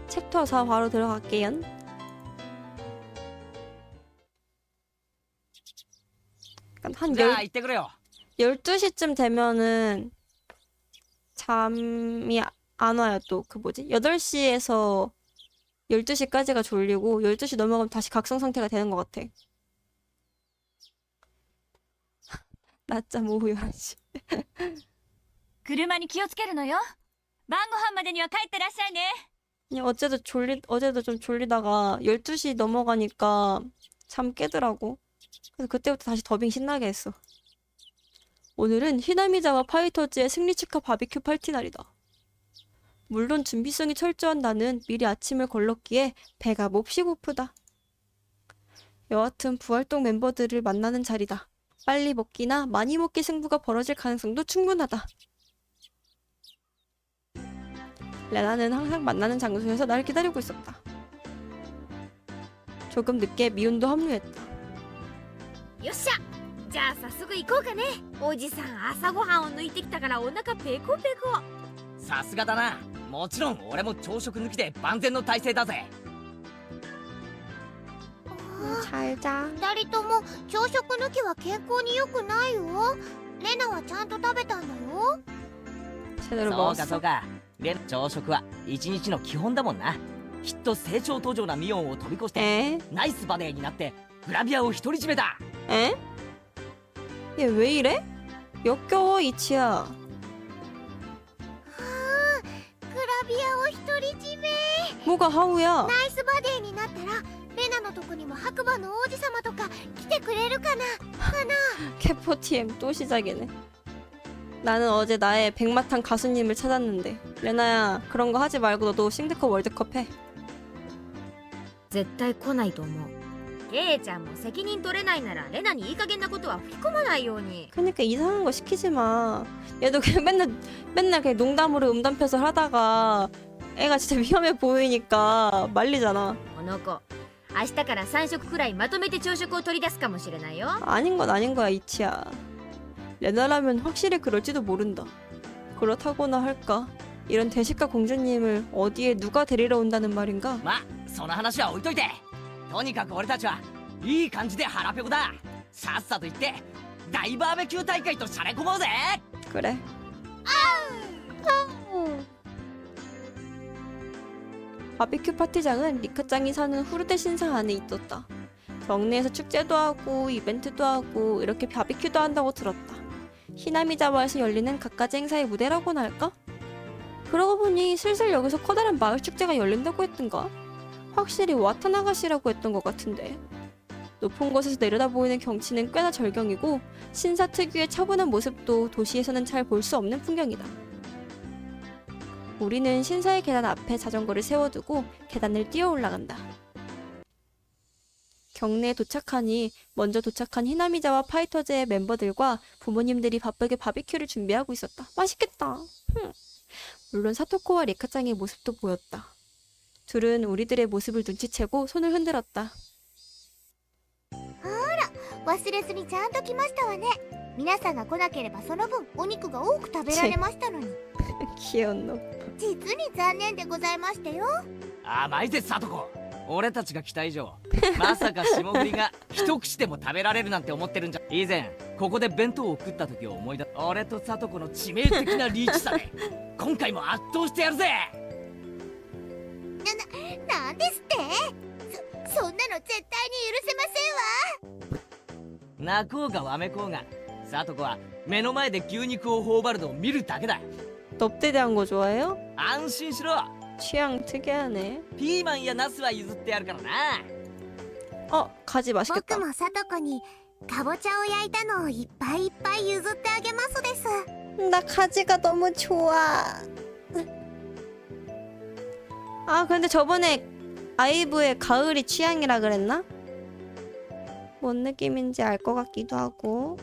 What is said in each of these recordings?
챕터 4 바로 들어갈게요. 한 12시쯤 되면은 잠이 안 와요. 또 그 뭐지? 8시에서 12시까지가 졸리고 12시 넘어가면 다시 각성 상태가 되는 것 같아. 낮잠 오후 11시. 車に気をつけるのよ。晩ご飯までには帰ってらっしゃいね。 어제도 좀 졸리다가 12시 넘어가니까 잠 깨더라고. 그래서 그때부터 다시 더빙 신나게 했어. 오늘은 히나미자와 파이터즈의 승리 축하 바비큐 파티 날이다. 물론 준비성이 철저한 나는 미리 아침을 걸렀기에 배가 몹시 고프다. 여하튼 부활동 멤버들을 만나는 자리다. 빨리 먹기나 많이 먹기 승부가 벌어질 가능성도 충분하다. 레나는 항상 만나는 장소에서 날 기다리고 있었다. 조금 늦게 미운도 합류했다. よっしゃ、じゃあ早速行こうかね。おじさん朝ごはんを抜いてきたからお腹ペコペコ。さすがだな。もちろん俺も朝食抜きで万全の体制だぜ。 잘 자. 2人とも朝食抜きは健康に良くないよ。レナはちゃんと食べたんだよ。 제대로 そうか 먹었어. そうか。朝食は一日の基本だもんな。きっと成長途上なミオンを飛び越して 에? ナイスバデーになってグラビアを独り占めだ。 에? 얘 왜 이래? 역겨워 이치야. グラビアを独り占め。 뭐가 하우야? ナイスバデーになったらレナのとこにも白馬の王子様とか来てくれるかな。 캐포TM 또 시작이네. 나는 어제 나의 백마탄 가수님을 찾았는데 레나야 그런 거 하지 말고 너도 싱드컵 월드컵 해. 絶対来ないと思う。ケイちゃんも責任取れないならレナにいい加減なことは吹き込まないように。 그러니까 이상한 거 시키지 마. 얘도 그냥 맨날 그냥 농담으로 음담패서 하다가 애가 진짜 위험해 보이니까 말리잖아. この子、明日から3食くらいまとめて朝食を取り出すかもしれないよ。 아닌 건 아닌 거야 이치야. 레나라면 확실히 그럴지도 모른다. 그렇다고나 할까? 이런 대식가 공주님을 어디에 누가 데리러 온다는 말인가? まあその話は置いといて、とにかく俺たちはいい感じで腹ペコだ。さっさと行って大バーベキュー大会としゃれ込もうぜ。 그래. 바비큐 파티장은 리카짱이 사는 후르데 신사 안에 있었다. 경내에서 축제도 하고 이벤트도 하고 이렇게 바비큐도 한다고 들었다. 히나미자와에서 열리는 갖가지 행사의 무대라고나 할까? 그러고 보니 슬슬 여기서 커다란 마을 축제가 열린다고 했던가? 확실히 와타나가시라고 했던 것 같은데. 높은 곳에서 내려다 보이는 경치는 꽤나 절경이고 신사 특유의 차분한 모습도 도시에서는 잘 볼 수 없는 풍경이다. 우리는 신사의 계단 앞에 자전거를 세워두고 계단을 뛰어 올라간다. 경내에 도착하니 먼저 도착한 히나미자와 파이터즈의 멤버들과 부모님들이 바쁘게 바비큐를 준비하고 있었다. 맛있겠다. 물론 사토코와 리카짱의 모습도 보였다. 둘은 우리들의 모습을 눈치채고 손을 흔들었다. 忘れずにちゃんと来ましたわね。皆さんが来なければその分お肉が多く食べられましたのに。 귀여운 놈. 実に残念でございましたよ。甘いぜサトコ。俺たちが来た以上まさか霜降りが一口でも食べられるなんて思ってるんじゃ。以前ここで弁当を食った時を思い出す。俺とサトコの致命的なリーチさで今回も圧倒してやるぜ。なんですって。そんなの絶対に許せませんわ。泣こうがわめこうがサトコは目の前で牛肉を頬張るのを見るだけだ。 넙대 대한 거 좋아해요? 安心しろ。 취향 특이하네. ピーマンやナスは譲ってやるからな。 가지 僕 맛있겠다. もさとこにかぼちゃを焼いたのをいっぱいいっぱい譲ってあげますです。 나 가지가 너무 좋아. 아 근데 저번에 아이브의 가을이 취향이라 그랬나? 뭔 느낌인지 알 것 같기도 하고.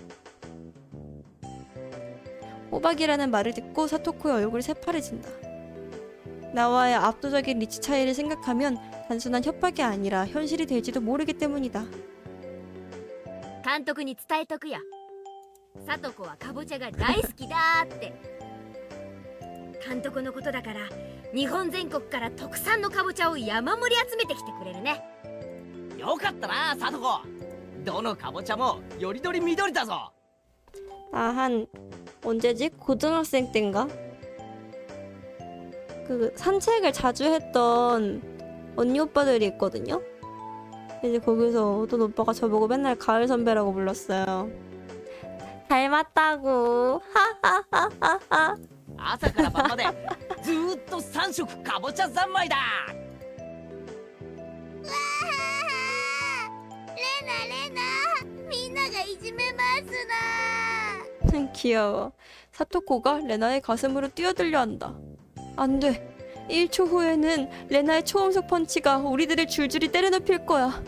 호박이라는 말을 듣고 사토코의 얼굴이 새파래진다. 나와의 압도적인 리치 차이를 생각하면 단순한 협박이 아니라 현실이 될지도 모르기 때문이다. 監督に伝えとくよ。サトコはかぼちゃが大好きだって。監督のことだから日本全国から特産のかぼちゃを山盛り集めてきてくれるね。よかったなサトコ。どのかぼちゃもよりどり緑だぞ。 나 한 언제지? 고등학생 땐가? 그 산책을 자주 했던 언니 오빠들이 있거든요. 이제 거기서 어떤 오빠가 저보고 맨날 가을 선배라고 불렀어요. 닮았다고. 하하하하하. 朝から晩までずーっと3食かぼちゃ三昧だ。わーレナレナみんながいじめますな 귀여워. 사토코가 레나의 가슴으로 뛰어들려 한다. 안 돼. 1초 후에는 레나의 초음속 펀치가 우리들을 줄줄이 때려눕힐 거야.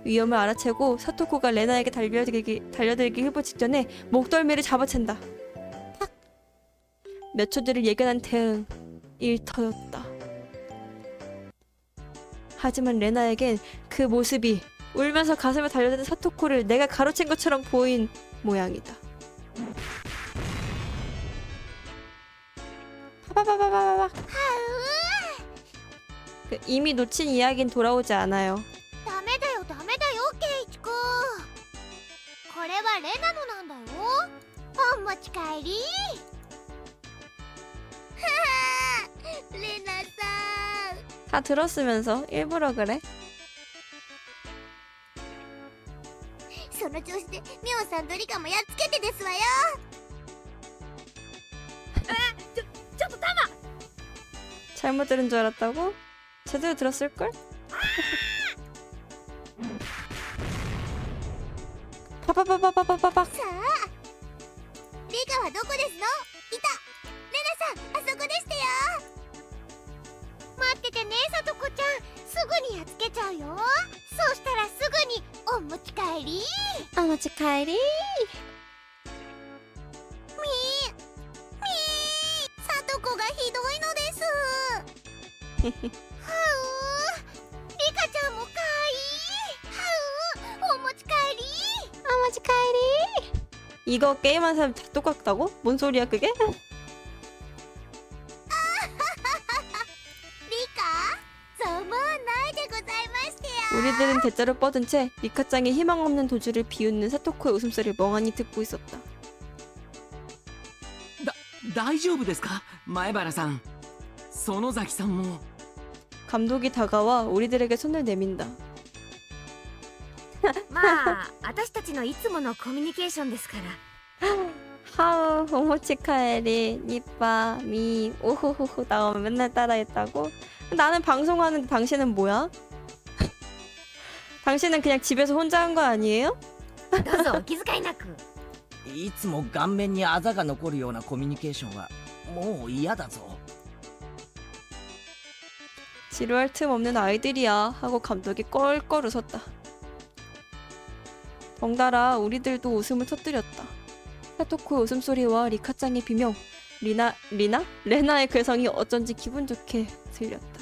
위험을 알아채고 사토코가 레나에게 달려들기 해볼 직전에 목덜미를 잡아챈다. 탁! 몇 초 뒤를 예견한 대응. 일터였다. 하지만 레나에겐 그 모습이 울면서 가슴에 달려드는 사토코를 내가 가로챈 것처럼 보인 모양이다. 파바바바바바. 그 이미 놓친 이야기는 돌아오지 않아요. ダメだよダメだよケイチ君これはレナのなんだよお持ち帰りははレナさん 다 들었으면서 일부러 그래? その調子でミオさんドリカもやっつけてですわよちょっとタマ 잘못 들은 줄 알았다고? 제대로 들었을걸? 파바바바바바바박. さあリカはどこですのいたレナさんあそこでしたよ待っててねさとこちゃんすぐにやっつけちゃうよそうしたらすぐにお持ち帰り 아마치 카이리. みさとこがひどいのですはうリカちゃんもかいはうお持ち帰り 아마치 카이리. 이거 게임한 사람 다 똑같다고? 뭔 소리야 그게? リカそう思わないでございましてよ 우리들은 대자로 뻗은 채 리카짱의 희망 없는 도주를 비웃는 사토코의 웃음소리를 멍하니 듣고 있었다. 大丈夫ですか前原さん。園崎さんも。 감독이 다가와 우리들에게 손을 내민다. まあ私たちのいつものコミュニケーションですから 하우 오모치카에리 니빠 미 오호호호 나오면 맨날 따라했다고? 나는 방송하는데 당신은 뭐야? 당신은 그냥 집에서 혼자 한 거 아니에요? どうぞお気遣いなくいつも顔面にあざが残るようなコミュニケーションはもう嫌だぞ。 지루할 틈 없는 아이들이야 하고 감독이 껄껄 웃었다. 덩달아 우리들도 웃음을 터뜨렸다. 사토코의 웃음소리와 리카짱의 비명, 레나의 괴성이 어쩐지 기분 좋게 들렸다.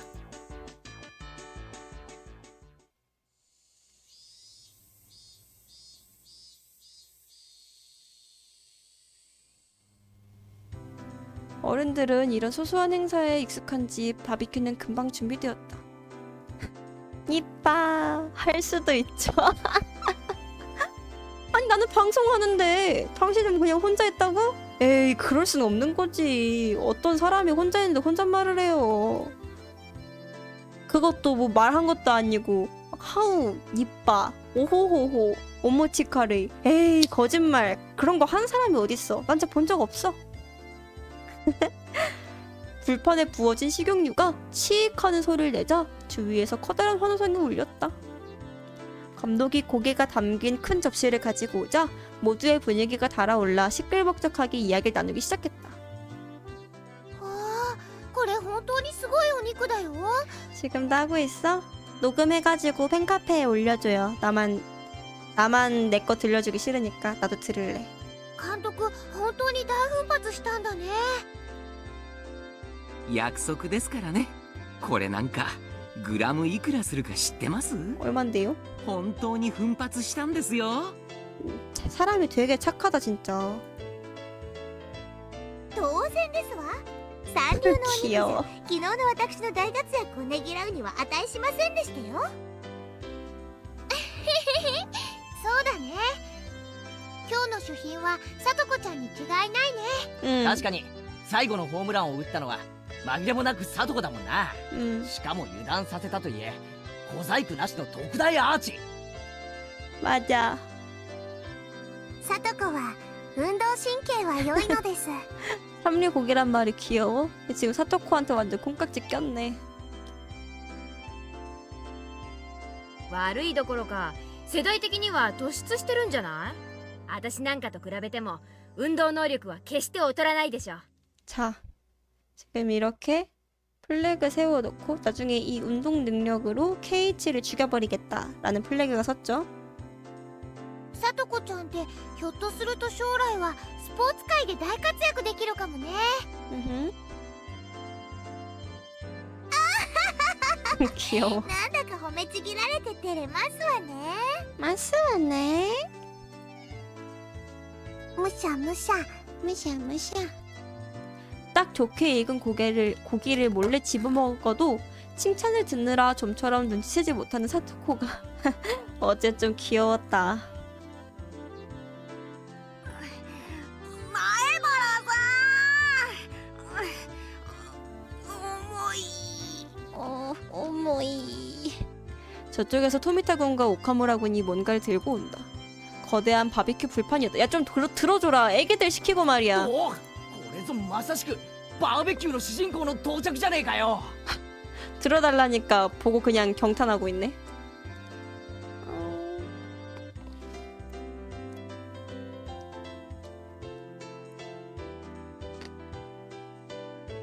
어른들은 이런 소소한 행사에 익숙한지 바비큐는 금방 준비되었다. 이빠 할 수도 있죠. 아니 나는 방송하는데 당신은 그냥 혼자 했다고? 에이 그럴 순 없는 거지. 어떤 사람이 혼자 있는데 혼잣말을 해요. 그것도 뭐 말한 것도 아니고 하우 이빠 오호호호 오모치카레 에이 거짓말 그런 거 하는 사람이 어딨어. 난 진짜 본 적 없어. 불판에 부어진 식용유가 치익 하는 소리를 내자 주위에서 커다란 환호성이 울렸다. 감독이 고개가 담긴 큰 접시를 가지고 오자 모두의 분위기가 달아올라 시끌벅적하게 이야기를 나누기 시작했다. わあこれ本当にすごいお肉だよ 지금도 하고 있어? 녹음해가지고 팬카페에 올려줘요. 나만 내 거 들려주기 싫으니까 나도 들을래. 監督本当に大奮発したんだね約束ですからね。これなんかグラムいくらするか知ってます？ 얼만데요? 本当に奮発したんですよ。 사람이 되게 착하다 진짜. 当然ですわ三流のお肉じゃ 귀여워. 昨日の私の大活躍をねぎらうには値しませんでしたよそうだね今日の主賓はさとこちゃんに違いないね 응. 確かに最後のホームランを打ったのは紛れもなくサトコだもんな。 응. しかも油断させたといえ小細工なしの特大アーチ。 맞아. さとこは運動神経は良いのです 삼리고기란 말이 귀여워. 근데 지금 사토코한테 완전 콩깍지 꼈네. 悪いどころか世代的には突出してるんじゃない？私なんかと比べても運動能力は決して劣らないでしょ。 자, 지금 이렇게 플래그 세워놓고 나중에 이 운동 능력으로 KH를 죽여버리겠다라는 플래그가 섰죠. さとこちゃんってひょっとすると将来はスポーツ界で大活躍できるかもね 으흠. 귀여워. なんだか褒めちぎられて照れますわね 맞았네. むしゃむしゃむしゃむしゃ 딱 좋게 익은 고기를 몰래 집어먹어도 칭찬을 듣느라 좀처럼 눈치채지 못하는 사토코가 어제 좀 귀여웠다. 前原さん重い 저쪽에서 토미타 군과 오카무라 군이 뭔가를 들고 온다. 거대한 바비큐 불판이었다. 야 좀 들어줘라. 애기들 시키고 말이야. おお、これぞまさしくバーベキューの主人公の到着じゃねえかよ。 들어달라니까 보고 그냥 경탄하고 있네.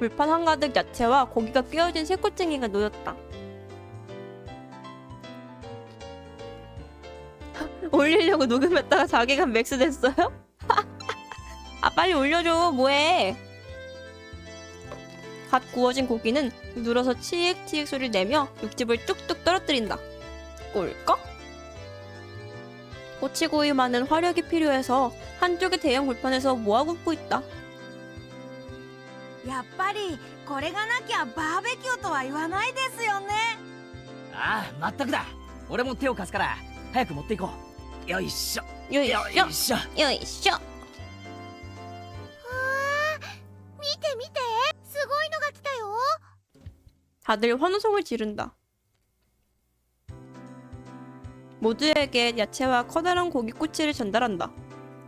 불판 한가득 야채와 고기가 끼어진 새꼬챙이가 놓였다. 올리려고 녹음했다가 자기가 맥스 됐어요? 아 빨리 올려줘. 뭐해? 갓 구워진 고기는 눌어서 치익치익 소리를 내며 육즙을 뚝뚝 떨어뜨린다. 꿀꺽? 꼬치구이 많은 화력이 필요해서 한쪽의 대형 불판에서 모아 굽고 있다. やっぱりこれがなきゃバーベキューとは言わないですよね。ああ、まったくだ。俺も手を貸すから早く持っていこう。よいしょ。 요이쇼! よいしょ。 요이쇼! 見て見てすごいのが来たよ 다들 환호성을 지른다. 모두에게 야채와 커다란 고기꼬치를 전달한다.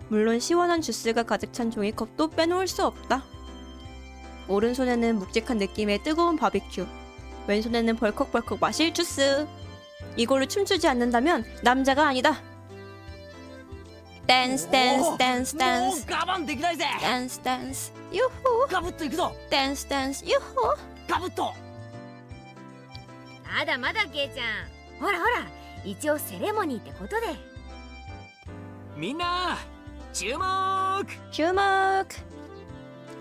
물론 시원한 주스가 가득 찬 종이컵도 빼놓을 수 없다. 오른손에는 묵직한 느낌의 뜨거운 바비큐, 왼손에는 벌컥벌컥 마실 주스. 이걸로 춤추지 않는다면 남자가 아니다. 댄스 댄스 댄스 もう 댄스 我慢できないぜ。 댄스 댄스 유후 ガブッといくぞ。 댄스 댄스 유후 ガブッと。まだまだケイちゃん。ほらほら、一応セレモニーってことで。みんな注目。 주먹!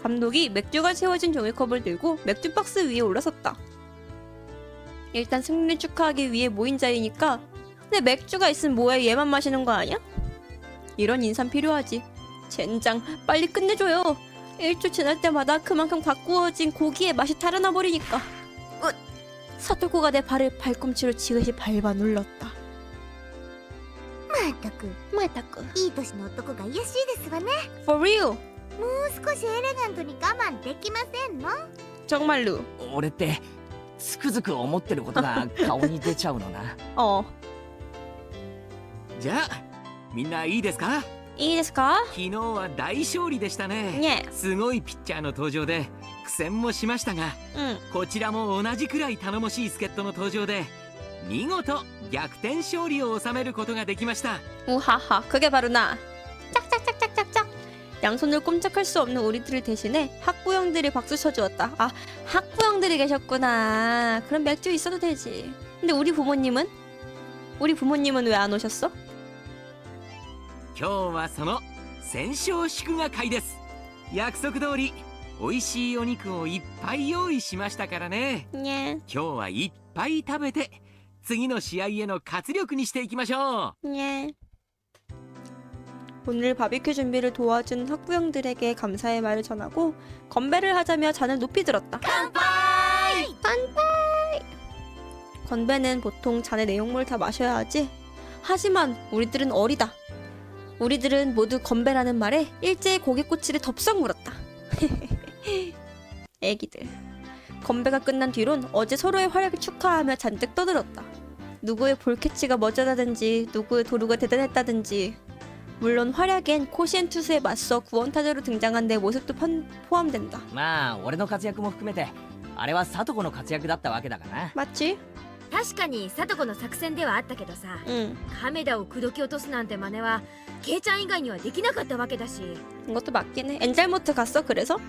감독이 맥주가 채워진 종이컵을 들고 맥주 박스 위에 올라섰다. 일단 승리를 축하하기 위해 모인 자리니까 근데 맥주가 있으면 뭐해 얘만 마시는 거 아니야? 이런 인상 필요하지. 젠장 빨리 끝내줘요. 1초 지날 때마다 그만큼 가꾸어진 고기의 맛이 달아나 버리니까. 사토코가 내 발을 발꿈치로 지그시 밟아 눌렀다. まったく 마타쿠 いい年の男が卑しいですわね For real! もう少しエレガントに我慢できませんの 정말로 俺ってつくづく思ってることが顔に出ちゃうのな。 じゃあみんないいですか？ いいですか? 昨日は大勝利でしたね。 네. すごいピッチャーの登場で苦戦もしましたが、 응. こちらも同じくらい頼もしい助っ人の登場で見事逆転勝利を収めることができました。 우하하 그게 바로 나. 짝짝짝짝짝짝. 양손을 꼼짝할 수 없는 우리들을 대신해 학부형들이 박수 쳐주었다. 아 학부형들이 계셨구나. 그럼 맥주 있어도 되지. 근데 우리 부모님은 왜 안 오셨어? 今日はその戦勝祝賀会です。約束通り美味しいお肉をいっぱい用意しましたからね。 예. 今日はいっぱい食べて次の試合への活力にしていきましょう。 예. 오늘 바비큐 준비를 도와준 학부형들에게 감사의 말을 전하고 건배를 하자며 잔을 높이 들었다. 乾杯! 건배는 보통 잔의 내용물을 다 마셔야 하지. 하지만 우리들은 어리다. 우리들은 모두 건배라는 말에 일제히 고개꼬치를 덥석 물었다. 애기들. 건배가 끝난 뒤론 어제 서로의 활약을 축하하며 잔뜩 떠들었다. 누구의 볼캐치가 멋져다든지 누구의 도루가 대단했다든지. 물론 활약엔 코시엔투스에 맞서 구원타자로 등장한 내 모습도 포함된다. まあ俺の活躍も含めてあれは聡子の活躍だったわけだがな。 맞지? 確かに聡子の作戦ではあったけどさ、 응. 亀田を口説き落とすなんて真似はケイちゃん以外にはできなかったわけだし、 이것도 맞긴 해. 엔젤모트 갔어? 그래서?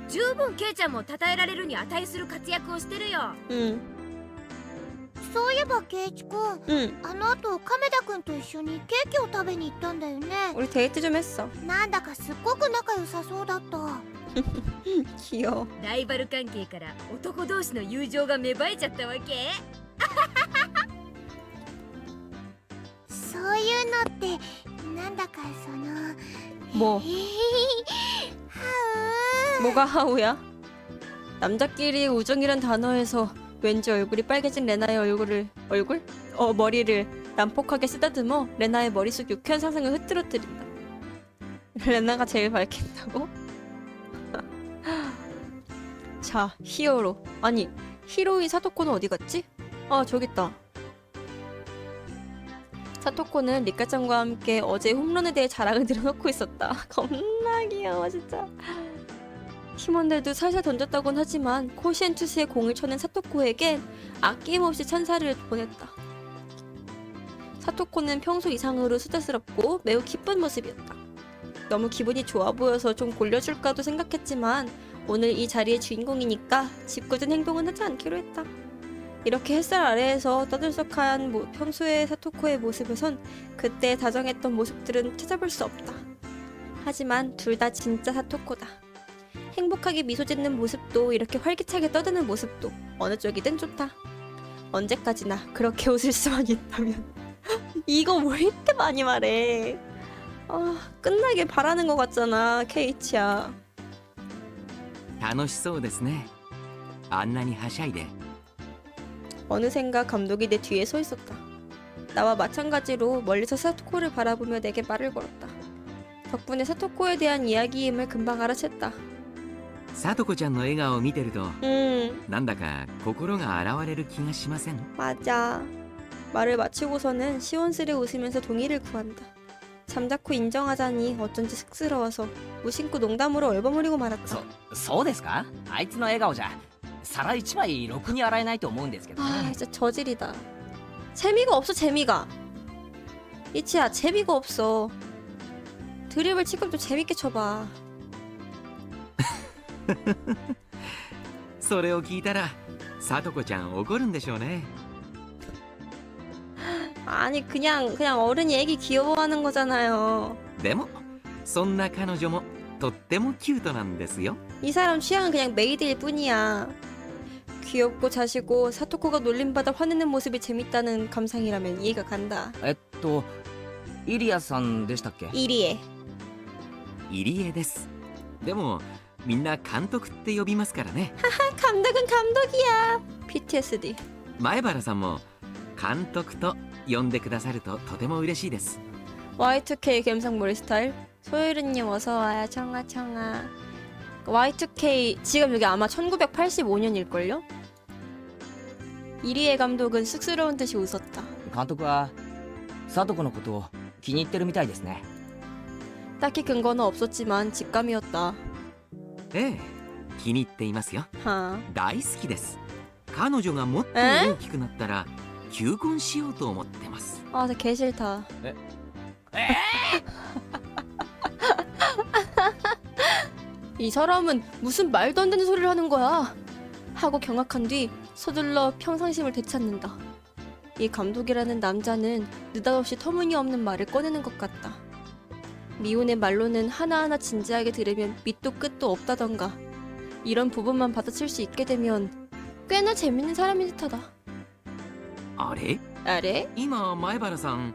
十分ケイちゃんも称えられるに値する活躍をしてるよ。 응. そういえば圭一くん、 응. あの後亀田くんと一緒にケーキを食べに行ったんだよね。 우리 데이트 좀 했어. なんだかすっごく仲良さそうだった。 귀여워. ライバル関係から男同士の友情が芽生えちゃったわけ。そういうのってなんだかその 뭐? は 뭐가 하우야? 남자끼리의 우정이란 단어에서 왠지 얼굴이 빨개진 레나의 머리를 난폭하게 쓰다듬어 레나의 머릿속 유쾌한 상상을 흐트러뜨린다. 레나가 제일 밝힌다고? 자, 히어로. 아니, 히로인 사토코는 어디 갔지? 아, 저기 있다. 사토코는 리카짱과 함께 어제 홈런에 대해 자랑을 늘어놓고 있었다. 겁나 귀여워, 진짜. 팀원들도 살살 던졌다곤 하지만 코시엔투스의 공을 쳐낸 사토코에겐 아낌없이 찬사를 보냈다. 사토코는 평소 이상으로 수다스럽고 매우 기쁜 모습이었다. 너무 기분이 좋아 보여서 좀 골려줄까도 생각했지만 오늘 이 자리의 주인공이니까 짓궂은 행동은 하지 않기로 했다. 이렇게 햇살 아래에서 떠들썩한 평소의 사토코의 모습에선 그때 다정했던 모습들은 찾아볼 수 없다. 하지만 둘 다 진짜 사토코다. 행복하게 미소 짓는 모습도 이렇게 활기차게 떠드는 모습도 어느 쪽이든 좋다. 언제까지나 그렇게 웃을 수만 있다면. 이거 왜 이렇게 많이 말해. 끝나길 바라는 것 같잖아, 케이치야. 楽しそうですね。あんなにはしゃいで。 어느샌가 감독이 내 뒤에 서 있었다. 나와 마찬가지로 멀리서 사토코를 바라보며 내게 말을 걸었다. 덕분에 사토코에 대한 이야기임을 금방 알아챘다. 聡子ちゃんの笑顔を見てると なんだか心が洗われる気がしません？ 맞아. 말을 마치고서는 시원스레 웃으면서 동의를 구한다. 잠자코 인정하자니 어쩐지 쑥스러워서 무심코 농담으로 얼버무리고 말았다. そうですか？あいつの笑顔じゃ皿一枚ろくに洗えないと思うんですけど 아 ね。 진짜 저질이다. 재미가 없어 재미가. 이치야 재미가 없어. 드립을 지금 좀 재밌게 쳐봐. それを聞いたら聡子ちゃん怒るんでしょうね。 아니 그냥 어른이 애기 귀여워하는 거잖아요. でもそんな彼女もとってもキュートなんですよ。 이 사람 취향은 그냥 메이드일 뿐이야. 귀엽고 자시고 사토코가 놀림받아 화내는 모습이 재밌다는 감상이라면 이해가 간다. イリアさんでしたっけ？ 이리에. 入江です。でもみんな監督って呼びますからね。 감독은 감독이야. PTSD. 前原さんも監督と呼んでくださるととても嬉しいです。 Y2K 감성머리 스타일. 소율은님 어서와요. 청아. Y2K 지금 여기 아마 1985년일걸요? 이리에 감독은 쑥스러운 듯이 웃었다. 監督は聡子のことを気に入ってるみたいですね。 딱히 근거는 없었지만 직감이었다. ええ、気に入っていますよ。 하. 大好きです。彼女がもっと大きくなったら求婚しようと思ってます。 아, 나 개 싫다. 이 사람은 무슨 말도 안 되는 소리를 하는 거야? 하고 경악한 뒤 서둘러 평상심을 되찾는다. 이 감독이라는 남자는 느닷없이 터무니없는 말을 꺼내는 것 같다. 미혼의 말로는 하나하나 진지하게 들으면 밑도 끝도 없다던가. 이런 부분만 받아칠 수 있게 되면 꽤나 재밌는 사람인 듯하다. あれ、 아래? 今前原さん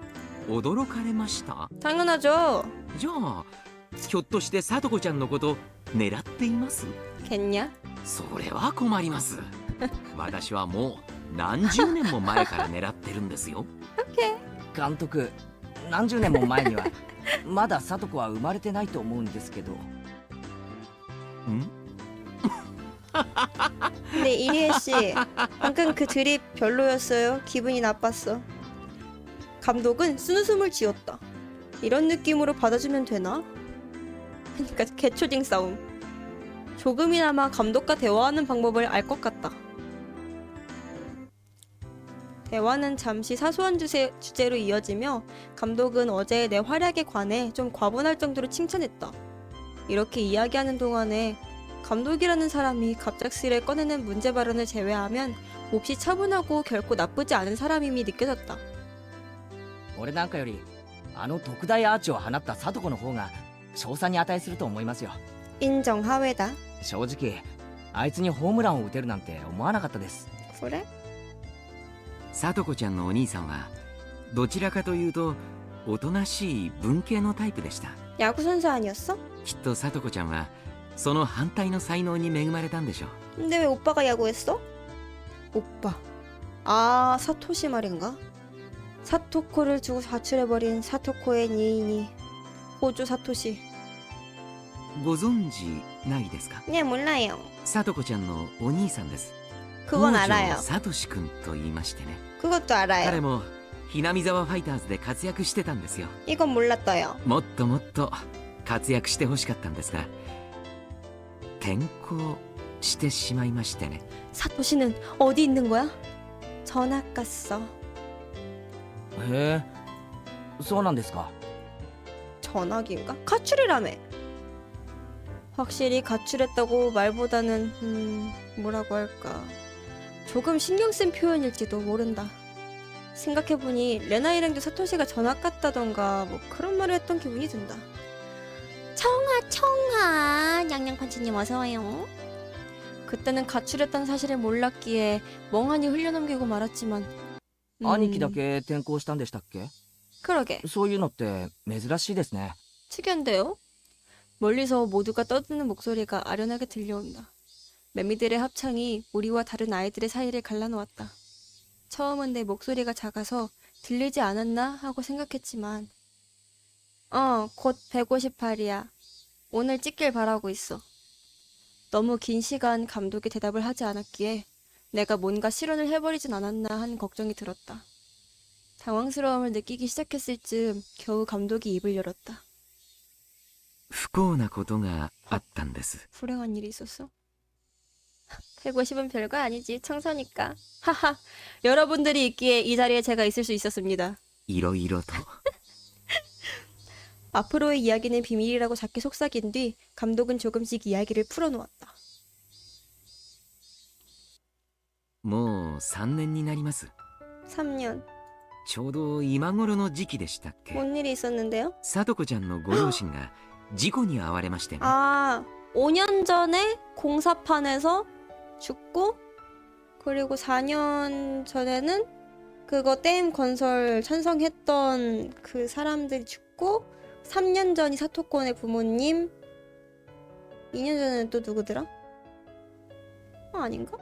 驚かれました？ 당연하죠. じゃあひょっとして聡子ちゃんのこと狙っています？ 겠냐? それは困ります。私はもう何十年も前から狙ってるんですよ。監督、何十年も前にはまだ聡子は生まれてないと思うんですけど。ん？ 근데 이리혜 씨, 방금 그 드립 별로였어요. 기분이 나빴어. 감독은 쓴웃음을 지었다. 이런 느낌으로 받아주면 되나? 그러니까 개초딩 싸움. 조금이나마 감독과 대화하는 방법을 알 것 같다. 대화는 잠시 사소한 주제로 이어지며 감독은 어제의 내 활약에 관해 좀 과분할 정도로 칭찬했다. 이렇게 이야기하는 동안에 감독이라는 사람이 갑작스레 꺼내는 문제 발언을 제외하면 몹시 차분하고 결코 나쁘지 않은 사람임이 느껴졌다. 俺なんかよりあの特大アーチを放った聡子の方が賞賛に値すると思いますよ。 인정 하회다. 正直あいつにホームランを打てるなんて思わなかったです。 그래? 聡子ちゃんのお兄さんはどちらかというとおとなしい文系のタイプでした。 야구 선수 아니었어? きっと聡子ちゃんはその反対の才能に恵まれたんでしょう。 근데 왜 오빠가 야구했어? 오빠. 아, 사토시 말인가? 사토코를 주고 자출해버린 사토코의 니인이 호주 사토시. ご存知ないですか？ 네, 몰라요. 聡子ちゃんのお兄さんです。 그건 알아요. サトシ君と言いましてね。 그것도 彼 알아요. もひなみ沢ファイターズで活躍してたんですよ。 이건 몰랐어요. もっともっと活躍してほしかったんですが転校してしまいましてね。 사토시는 어디 있는 거야? 전학 갔어. へえ、そうなんですか。 전학인가? 가출이라며. 확실히 가출했다고 말보다는 뭐라고 할까, 조금 신경 쓴 표현일지도 모른다. 생각해보니 레나 일행도 사토시가 전학 갔다던가 뭐 그런 말을 했던 기분이 든다. 청아 냥냥펀치님 어서와요. 그때는 가출했다는 사실을 몰랐기에 멍하니 흘려넘기고 말았지만 兄貴だけ転校したんでしたっけ？ 그러게 そういうのって珍しいですね。 특이한데요? 멀리서 모두가 떠드는 목소리가 아련하게 들려온다. 매미들의 합창이 우리와 다른 아이들의 사이를 갈라놓았다. 처음은 내 목소리가 작아서 들리지 않았나 하고 생각했지만 곧 158이야. 오늘 찍길 바라고 있어. 너무 긴 시간 감독이 대답을 하지 않았기에 내가 뭔가 실언을 해버리진 않았나 하는 걱정이 들었다. 당황스러움을 느끼기 시작했을 즈음 겨우 감독이 입을 열었다. 不幸なことがあったんです。 불행한 일이 있었어? 150은 별거 아니지. 청소니까. 하하. 여러분들이 있기에 이 자리에 제가 있을 수 있었습니다. いろいろと 앞으로의 이야기는 비밀이라고 작게 속삭인 뒤 감독은 조금씩 이야기를 풀어놓았다. もう3年になります。 3년. ちょうど今頃の時期でしたっけ？ 뭔 일이 있었는데요? 聡子ちゃんのご両親が事故に遭われましてね。 아, 5년 전에 공사판에서 죽고, 그리고 4년 전에는 그거 댐 건설 찬성했던 그 사람들이 죽고, 3년 전이 사토콘의 부모님, 2년 전에는 또 누구더라? 아닌가?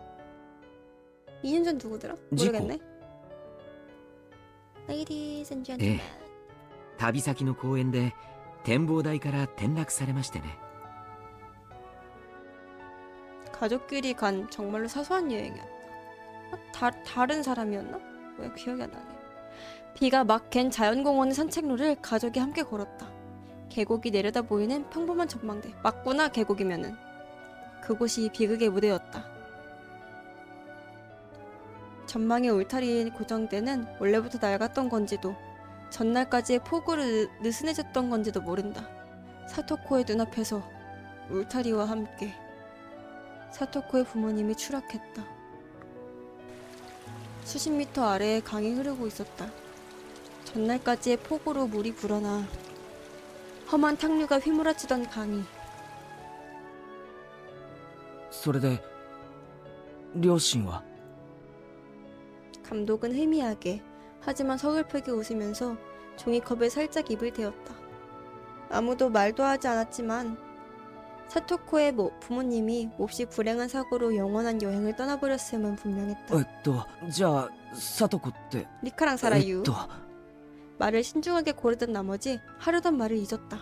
2년 전 누구더라? 모르겠네. Ladies and え gentlemen. え、旅先の公園で展望台から転落されましてね。 가족끼리 간 정말로 사소한 여행이었다. 다른 사람이었나? 왜 기억이 안 나네. 비가 막 갠 자연공원의 산책로를 가족이 함께 걸었다. 계곡이 내려다 보이는 평범한 전망대. 맞구나, 계곡이면은. 그곳이 비극의 무대였다. 전망의 울타리에 고정되는 원래부터 낡았던 건지도 전날까지의 폭우로 느슨해졌던 건지도 모른다. 사토코의 눈앞에서 울타리와 함께 사토코의 부모님이 추락했다. 수십 미터 아래에 강이 흐르고 있었다. 전날까지의 폭우로 물이 불어나 험한 탕류가 휘몰아치던 강이. それで両親は？ 감독은 희미하게 하지만 서글프게 웃으면서 종이컵에 살짝 입을 대었다. 아무도 말도 하지 않았지만 사토코의 부모님이 몹시 불행한 사고로 영원한 여행을 떠나버렸음은 분명했다. じゃあサトコって 리카랑 살아유. 말을 신중하게 고르던 나머지 하려던 말을 잊었다.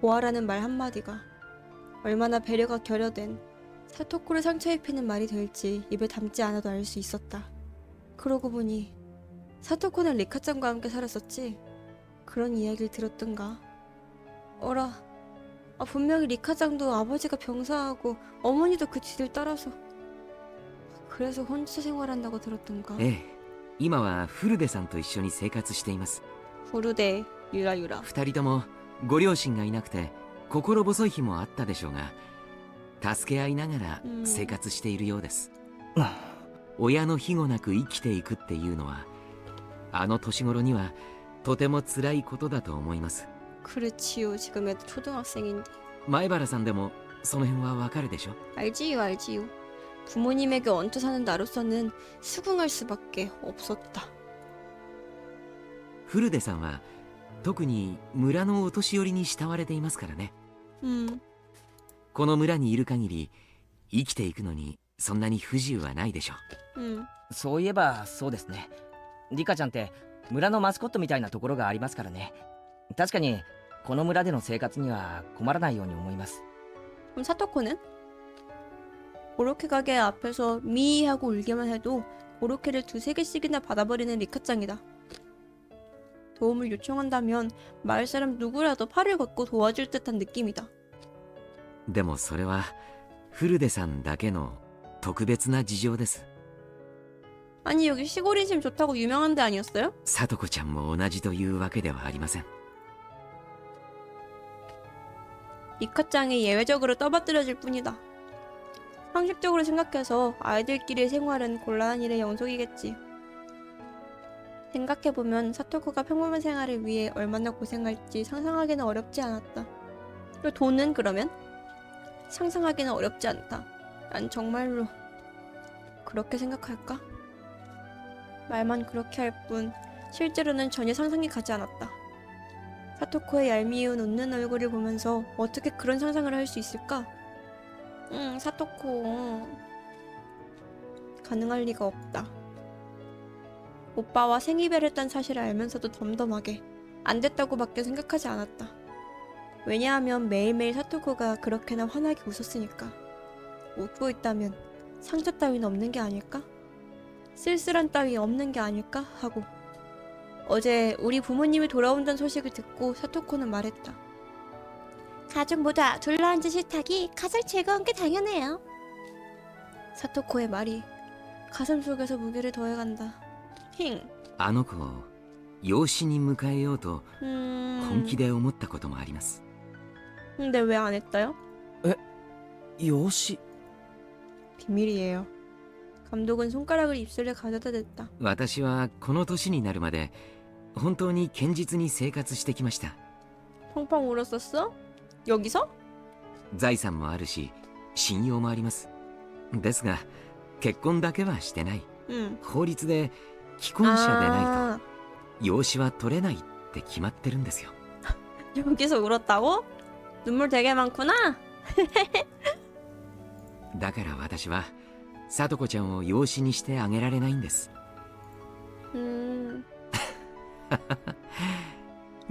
고아라는 말 한마디가 얼마나 배려가 결여된 사토코를 상처 입히는 말이 될지 입에 담지 않아도 알 수 있었다. 그러고 보니 사토코는 리카짱과 함께 살았었지? 그런 이야기를 들었던가? 어라, 분명히 리카짱도 아버지가 병사하고 어머니도 그 뒤를 따라서 그래서 혼자 생활한다고 들었던가? ええ、今はフルデさんと一緒に生活しています。 후르데 유라유라. 二人ともご両親がいなくて心細い日もあったでしょうが、助け合いながら生活しているようです。親の庇護なく生きていくっていうのは、あの年頃にはとても辛いことだと思います。 그렇지요. 지금 애도 초등학생인데. 前原さんでもその辺はわかるでしょ？ 알지요, 알지요. 부모님에게 얹혀 사는 나로서는 수긍할 수밖에 없었다. フルデさんは特に村のお年寄りに慕われていますからね。この村にいる限り生きていくのにそんなに不自由はないでしょう。そういえばそうですね。リカちゃんって村のマスコットみたいなところがありますからね。確かにこの村での生活には困らないように思います。 그럼 사토코는? 고로케 가게 앞에서 미하고 울기만 해도 고로케를 2~3개씩이나 받아버리는 리카짱이다. 도움을 요청한다면 마을 사람 누구라도 팔을 걷고 도와줄 듯한 느낌이다. でもそれはフルデさんだけの特別な事情です。 아니 여기 시골 인심 좋다고 유명한 데 아니었어요? サトコちゃんも同じというわけではありません。 리카짱이 예외적으로 떠받들여질 뿐이다. 상식적으로 생각해서 아이들끼리의 생활은 곤란한 일의 영속이겠지. 생각해보면 사토코가 평범한 생활을 위해 얼마나 고생할지 상상하기는 어렵지 않았다. 그리고 돈은 그러면? 상상하기는 어렵지 않다. 난 정말로 그렇게 생각할까? 말만 그렇게 할 뿐 실제로는 전혀 상상이 가지 않았다. 사토코의 얄미운 웃는 얼굴을 보면서 어떻게 그런 상상을 할 수 있을까? 사토코 가능할 리가 없다. 오빠와 생이별했던 사실을 알면서도 덤덤하게 안 됐다고밖에 생각하지 않았다. 왜냐하면 매일매일 사토코가 그렇게나 환하게 웃었으니까. 웃고 있다면 상처 따위는 없는 게 아닐까? 쓸쓸한 따위 없는 게 아닐까? 하고 어제 우리 부모님이 돌아온다는 소식을 듣고 사토코는 말했다. 가족 모두 둘러앉은 식탁이 가장 즐거운 게 당연해요. 사토코의 말이 가슴 속에서 무게를 더해간다. 힝. あの子を養子に迎えようと本気で思ったこともあります。 근데 왜 안 했어요? 養子 비밀이에요. 감독은 손가락을 입술에 가져다 댔다. 私はこの年になるまで本当に堅実に生活してきました。 펑펑 울었었어? 여기서? 財産もあるし信用もあります。ですが結婚だけはしてない。 응. 法律で既婚者でない 아, と養子は取れないって決まってるんですよ。 여기서 울었다고? 눈물 되게 많구나? だから私はサトコちゃんを養子にしてあげられないんです。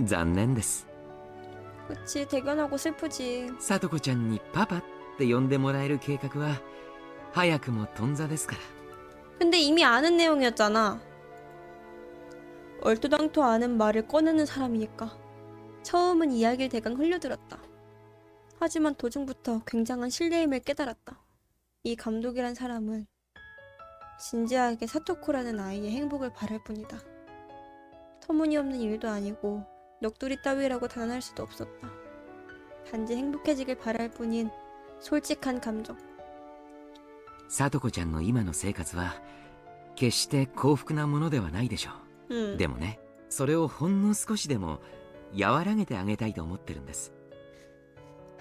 残念です。 그치 대견하고 슬프지. サトコちゃんにパパって呼んでもらえる計画は早くも頓挫ですから。 근데 이미 아는 내용이었잖아. 얼토당토 아는 말을 꺼내는 사람이니까. 처음은 이야기를 대강 흘려들었다. 하지만 도중부터 굉장한 신뢰임을 깨달았다. 이 감독이란 사람은 진지하게 사토코라는 아이의 행복을 바랄 뿐이다. 터무니없는 일도 아니고 넋두리 따위라고 단언할 수도 없었다. 단지 행복해지길 바랄 뿐인 솔직한 감정. サトコちゃんの今の生活は決して幸福なものではないでしょう。でもね、それをほんの少しでも和らげてあげたいと思ってるんです。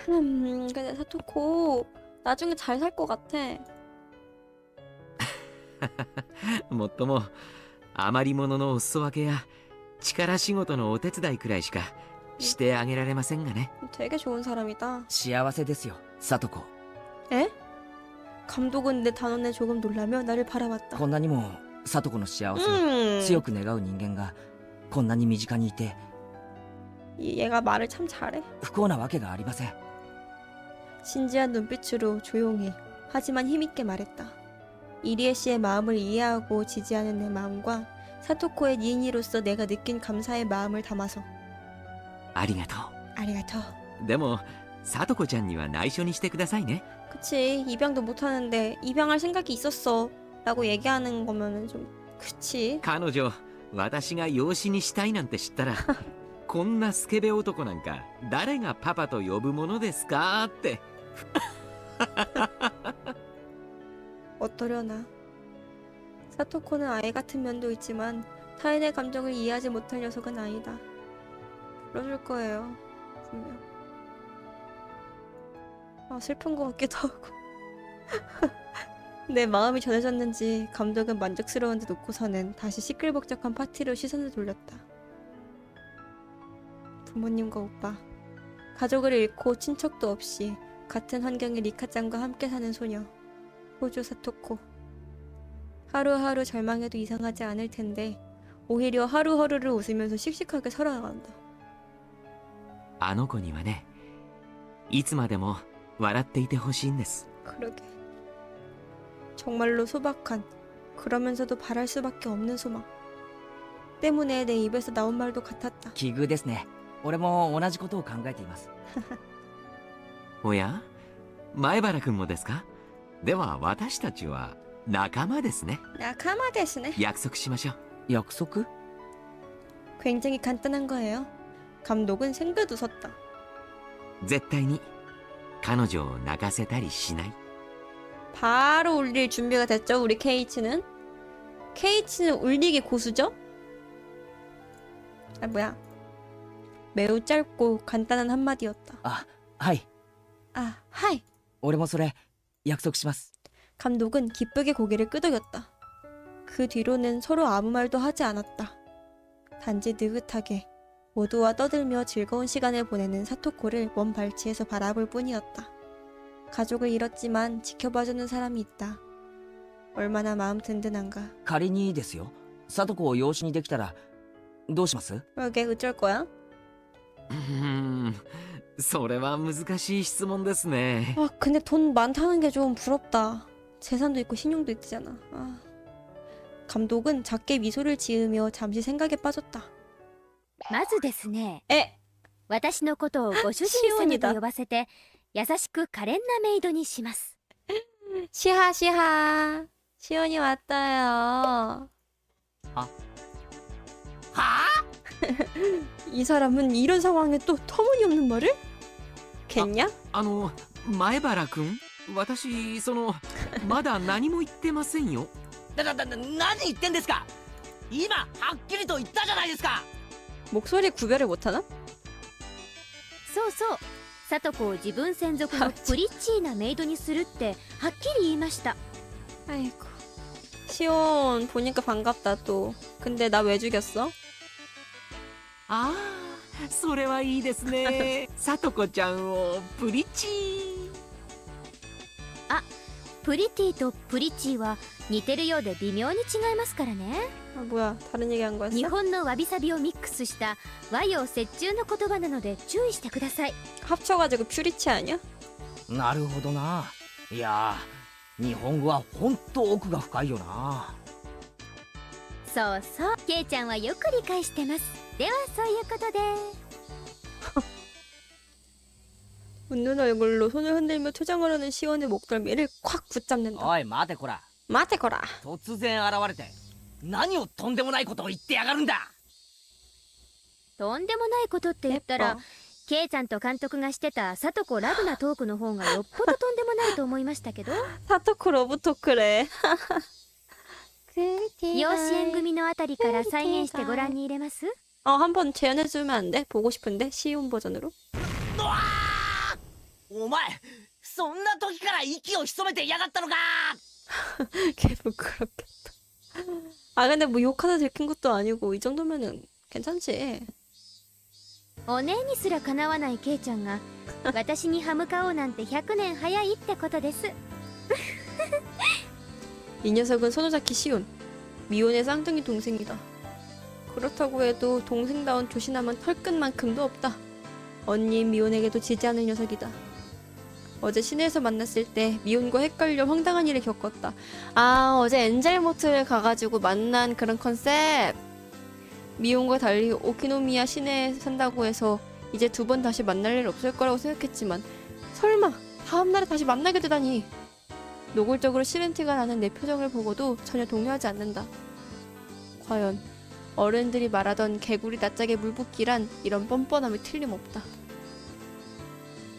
근데 사토코 나중에 잘 살 것 같아. もっとも余り物のお裾分けや力仕事のお手伝いくらいしかしてあげられませんがね。 되게 좋은 사람이다. 幸せですよ聡子。 에? 감독은 내 단언에 조금 놀라며 나를 바라봤다. こんなにも聡子の幸せを 음. 強く願う人間がこんなに身近にいて 얘가 말을 참 잘해. 不幸なわけがありません。 진지한 눈빛으로 조용히 하지만 힘있게 말했다. 이리에 씨의 마음을 이해하고 지지하는 내 마음과 사토코의 니인이로서 내가 느낀 감사의 마음을 담아서 ありがと 아리가토. う。でも聡子ちゃんには内緒にしてくださいね。 그치, 입양도 못하는데 입양할 생각이 있었어 라고 얘기하는 거면은 좀 그치. 彼女私が養子にしたいなんて知ったらこんなスケベ男なんか誰がパパと呼ぶものですかって。 어떠려나. 사토코는 아이 같은 면도 있지만 타인의 감정을 이해하지 못할 녀석은 아니다. 불러줄 거예요, 분명. 아, 슬픈 것 같기도 하고. 내 마음이 전해졌는지 감독은 만족스러운 듯 웃고서는 다시 시끌벅적한 파티로 시선을 돌렸다. 부모님과 오빠, 가족을 잃고 친척도 없이 같은 환경의 리카짱과 함께 사는 소녀, 호주 사토코. 하루하루 절망해도 이상하지 않을 텐데 오히려 하루하루를 웃으면서 씩씩하게 살아간다. あの子にはね、いつまでも笑っていてほしいんです。 그러게. 정말로 소박한, 그러면서도 바랄 수밖에 없는 소망. 때문에 내 입에서 나온 말도 같았다. 奇遇ですね。俺も同じことを考えています。おや、前原くんもですか？では私たちは仲間ですね。 나카마 데스네. 約束しましょう。約束？ 굉장히 간단한 거예요. 감독은 생긋 웃었다. 絶対に彼女を泣かせたりしない。 바로 울릴 준비가 됐죠, 우리 케이치는. 케이치는 울리기 고수죠? 아, 뭐야. 매우 짧고 간단한 한마디였다. あ、はい。 아, 하이. 俺もそれ約束します。 감독은 기쁘게 고개를 끄덕였다. 그 뒤로는 서로 아무 말도 하지 않았다. 단지 느긋하게 모두와 떠들며 즐거운 시간을 보내는 사토코를 먼 발치에서 바라볼 뿐이었다. 가족을 잃었지만 지켜봐주는 사람이 있다. 얼마나 마음 든든한가. 仮にですよ、聡子を養子にできたらどうします？ 그러게 어쩔 거야? それは難しい質問ですね。 아, 근데 돈 많다는 게 좀 부럽다. 재산도 있고 신용도 있잖아. 아. 감독은 작게 미소를 지으며 잠시 생각에 빠졌다. まずですね、 에! 私のことをご主人様と呼ばせて優しく可憐なメイドにします。 시하 시하. 시온이 왔어요. はあ？ 이 사람은 이런 상황에 또 터무니없는 말을? 겠냐? 前原くん、私まだ何も言ってませんよ。何言ってんですか？今はっきりと言ったじゃないですか。 목소리 구별을 못하나? そうそう、聡子を自分専属のプリッチーなメイドにするってはっきり言いました。 아이고. 시온 보니까 반갑다 또. 근데 나 왜 죽였어? ああ、それはいいですね。聡子ちゃんをプリチー。プリティとプリッチーは似てるようで微妙に違いますからね。 아 뭐야 다른 얘기 한 거였어? 日本のわびさびをミックスした和洋折衷の言葉なので注意してください。 합쳐가지고 퓨리치 아니야? なるほどな。いやー、日本語は本当奥が深いよな。そうそう、ケイちゃんはよく理解してます。ではそういうことで。 웃는 얼굴로 손을 흔들며 퇴장을 하는 시온의 목덜미를 콱 붙잡는다. おい待てこら。 마테 거라. 突然現れて何をとんでもないことを言ってやがるんだ。とんでもないことって言ったら 예뻐. ケイちゃんと監督がしてた聡子ラブなトークの方がよっぽどとんでもないと思いましたけど。 사토코 러브 토크래. 養子縁組のあたりから再現してご覧に入れます？ 한번 재현해주면 안 돼? 보고 싶은데 시온 버전으로. お前そんな時から息を潜めてやがったのか。 개 부끄럽겠다. 아 근데 뭐 욕하다 들킨 것도 아니고 이 정도면은 괜찮지. お姉にすらかなわないケイちゃんが私に歯向かおうなんて100年早いってことです。 이 녀석은 소노자키 시온, 미혼의 쌍둥이 동생이다. 그렇다고 해도 동생다운 조신함은 털끝만큼도 없다. 언니 미혼에게도 지지 않을 녀석이다. 어제 시내에서 만났을 때 미혼과 헷갈려 황당한 일을 겪었다. 아, 어제 엔젤모트를 가가지고 만난 그런 컨셉. 미혼과 달리 오키노미야 시내에 산다고 해서 이제 두 번 다시 만날 일 없을 거라고 생각했지만 설마 다음날에 다시 만나게 되다니. 노골적으로 싫은 티가 나는 내 표정을 보고도 전혀 동요하지 않는다. 과연 어른들이 말하던 개구리 낯짝에 물붓기란 이런 뻔뻔함이 틀림없다.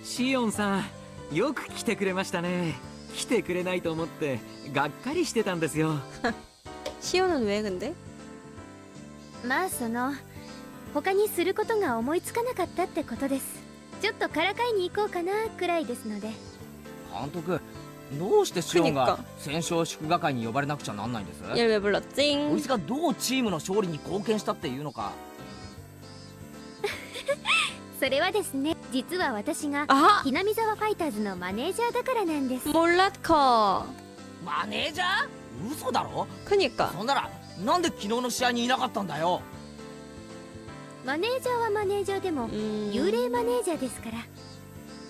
シオンさんよく来てくれましたね。来てくれないと思ってがっかりしてたんですよ。 시온은 왜 근데? まあ他にすることが思いつかなかったってことです。ちょっとからかいに行こうかなくらいですので。監督、どうしてシオンが 그니까 戦勝祝賀会に呼ばれなくちゃなんないんです？ 얘 왜 こい 불렀지? つがどうチームの勝利に貢献したっていうのか。それはですね、実は私が 아! ひなみざわファイターズのマネージャーだからなんです。 몰랐커. マネージャー？嘘だろ？ 그니까 そんならなんで昨日の試合にいなかったんだよ。マネージャーはマネージャーでも幽霊マネージャーですから。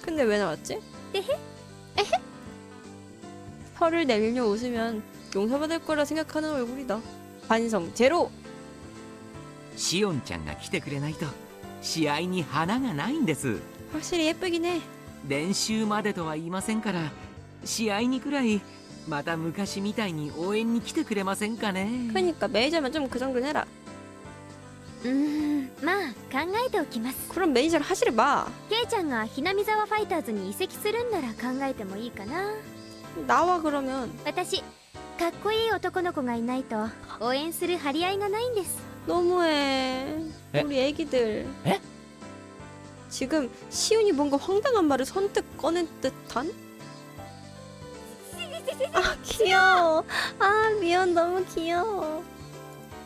근데 왜 나왔지? 에헤? 혀를 내밀며 웃으면 용서받을 거라 생각하는 얼굴이다. 반성 제로. シオンちゃんが来てくれないと試合に花がないんです。 확실히 예쁘긴 해. 練習までとは言いませんから試合にくらいまた昔みたいに応援に来てくれませんかね。 그러니까 매니저면 좀 그 정도는 해라. まあ考えておきます。 그럼 매니저를 하시를 마. ケイちゃんがひなみざわファイターズに移籍するんなら考えてもいいかな。 나와 그러면. 私かっこいい男の子がいないと応援する張り合いがないんです。 너무해. 에? 우리 애기들. 에? 지금 시온이 뭔가 황당한 말을 선뜻 꺼낸 듯한? 아 귀여워. 아 미연 너무 귀여워.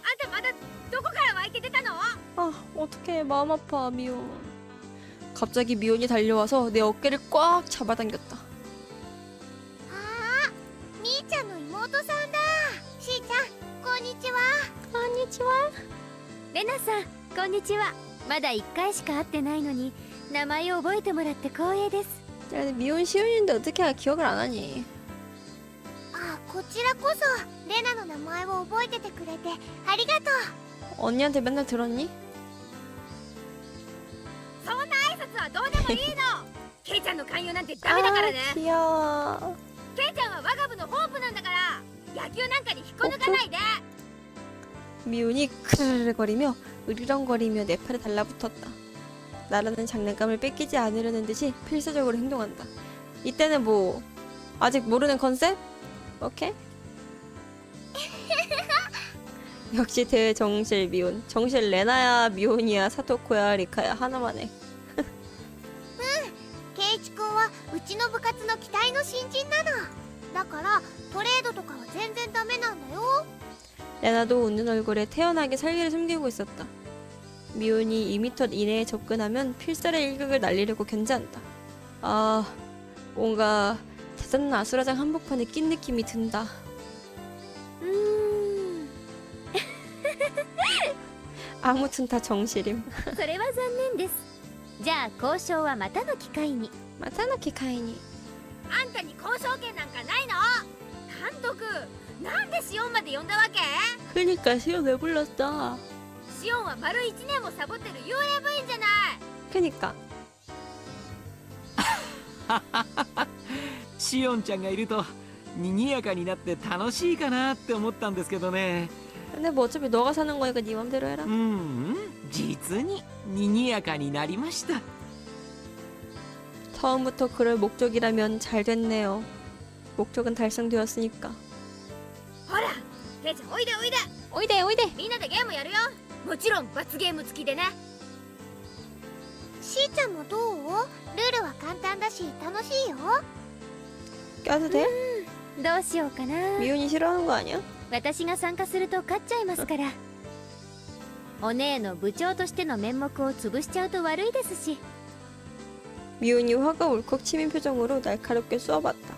あんたまだどこから湧いて出たの？ 아 어떡해 마음 아파 미연. 갑자기 미연이 달려와서 내 어깨를 꽉 잡아당겼다. あーみーちゃんの妹さんだ。しーちゃんこんにちは。こんにちは。レナさんこんにちは。まだ1回しか会ってないのに名前を覚えてもらって光栄です。 야, 근데 미연 시온인데 어떻게 기억을 안 하니? あこちらこそレナの名前を覚えててくれてありがとう。 언니한테 맨날 들었니? そんな挨拶はどうでもいいの。ケイちゃんの勧誘なんてダメだからね。 아, 귀여워. ケイちゃんは我が部のホープなんだから野球なんかに引っこ抜かないで。 미운이 크르르거리며 으리렁거리며 내 팔에 달라붙었다. 나라는 장난감을 뺏기지 않으려는 듯이 필사적으로 행동한다. 이때는 뭐 아직 모르는 컨셉? 오케이? 역시 대정실 미혼. 정실 레나야 미혼이야 사토코야 리카야 하나만 해. ケイチ君はうちの部活の期待の新人なの。だからトレードとかは全然ダメなんだよ。 레나도 웃는 얼굴에 태연하게 살기를 숨기고 있었다. 미혼이 2m 이내에 접근하면 필살의 일격을 날리려고 견제한다. 아, 뭔가 대단한 아수라장 한복판에 낀 느낌이 든다. 아무튼 다 정실임. それは残念です。じゃあ交渉はまたの機会に。 마타노키 카이니. あんたに交渉権なんかないの？監督なんでシオンまで呼んだわけ？ 그니까 시온 왜 불렀어? シオンは丸1年もサボってる幽霊部員じゃない。 그니까 シオンちゃんがいると賑やかになって楽しいかなって思ったんですけどね。 근데 뭐 어차피 너가 사는 거니까 네 맘대로 해라. 実に賑やかになりました。 처음부터 그럴 목적이라면 잘 됐네요. 목적은 달성되었으니까. ほらケイちゃんおいでおいで。 오이대 오이대. みんなでゲームやるよ。もちろん罰ゲーム付きでね。しーちゃんもどう？ルールは簡単だし楽しいよ。 껴도 돼? どうしようかな。 미혼이 싫어하는 거 아니야? 私が参加すると勝っちゃいますから。お姉の部長としての面目を潰しちゃうと悪いですし。 미운이 화가 울컥 치민 표정으로 날카롭게 쏘아봤다.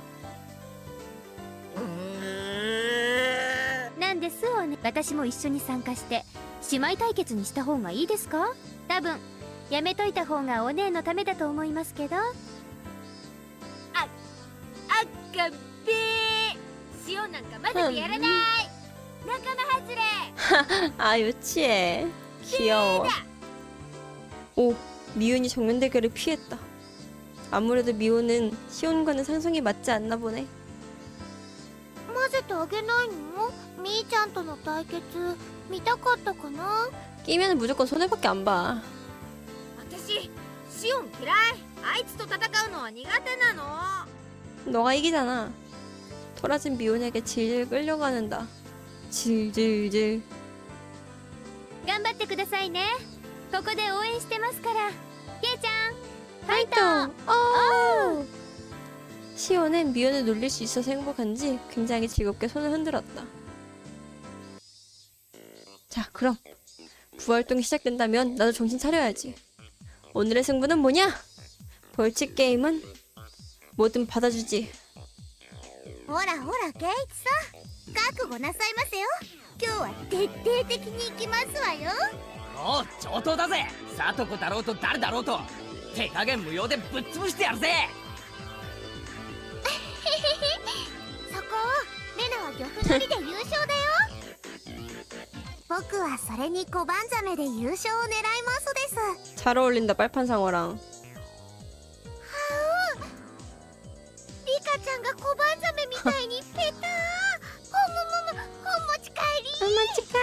なんですおね。私も一緒に参加して姉妹対決にした方がいいですか？多分やめといた方がお姉のためだと思いますけど。あかべー。塩なんか混ぜてやらない。仲間外れ。 아 유치해. 귀여워. 오, 미운이 정면 대결을 피했다. 아무래도 미호는 시온과는 상성이 맞지 않나 보네. 混ぜてあげないの？みーちゃんとの対決見たかったかな？ 끼면 무조건 손해밖에 안 봐. 私シオン嫌い。あいつと戦うのは苦手なの。 너가 이기잖아. 토라진 미온에게 질질 끌려가는다. 질질질. 頑張ってくださいね。ここで応援してますから。ケイちゃんファイト。 파이터! 시온은 미온을 놀릴 수 있어서 행복한지 굉장히 즐겁게 손을 흔들었다. 자, 그럼 부활동이 시작된다면 나도 정신 차려야지. 오늘의 승부는 뭐냐? 벌칙 게임은 뭐든 받아주지. ほらほらケイチさん、覚悟なさいませよ。今日は徹底的に行きますわよ。おう上等だぜ。サトコだろうと誰だろうと手加減無用でぶっ潰してやるぜ。そこをレナは漁夫乗りで優勝だよ。僕はそれに小判ザメで優勝を狙いますです。 잘 어울린다 빨판상어랑. リカちゃんが小判ザメみたいにペター。お持ち帰り。お待ち帰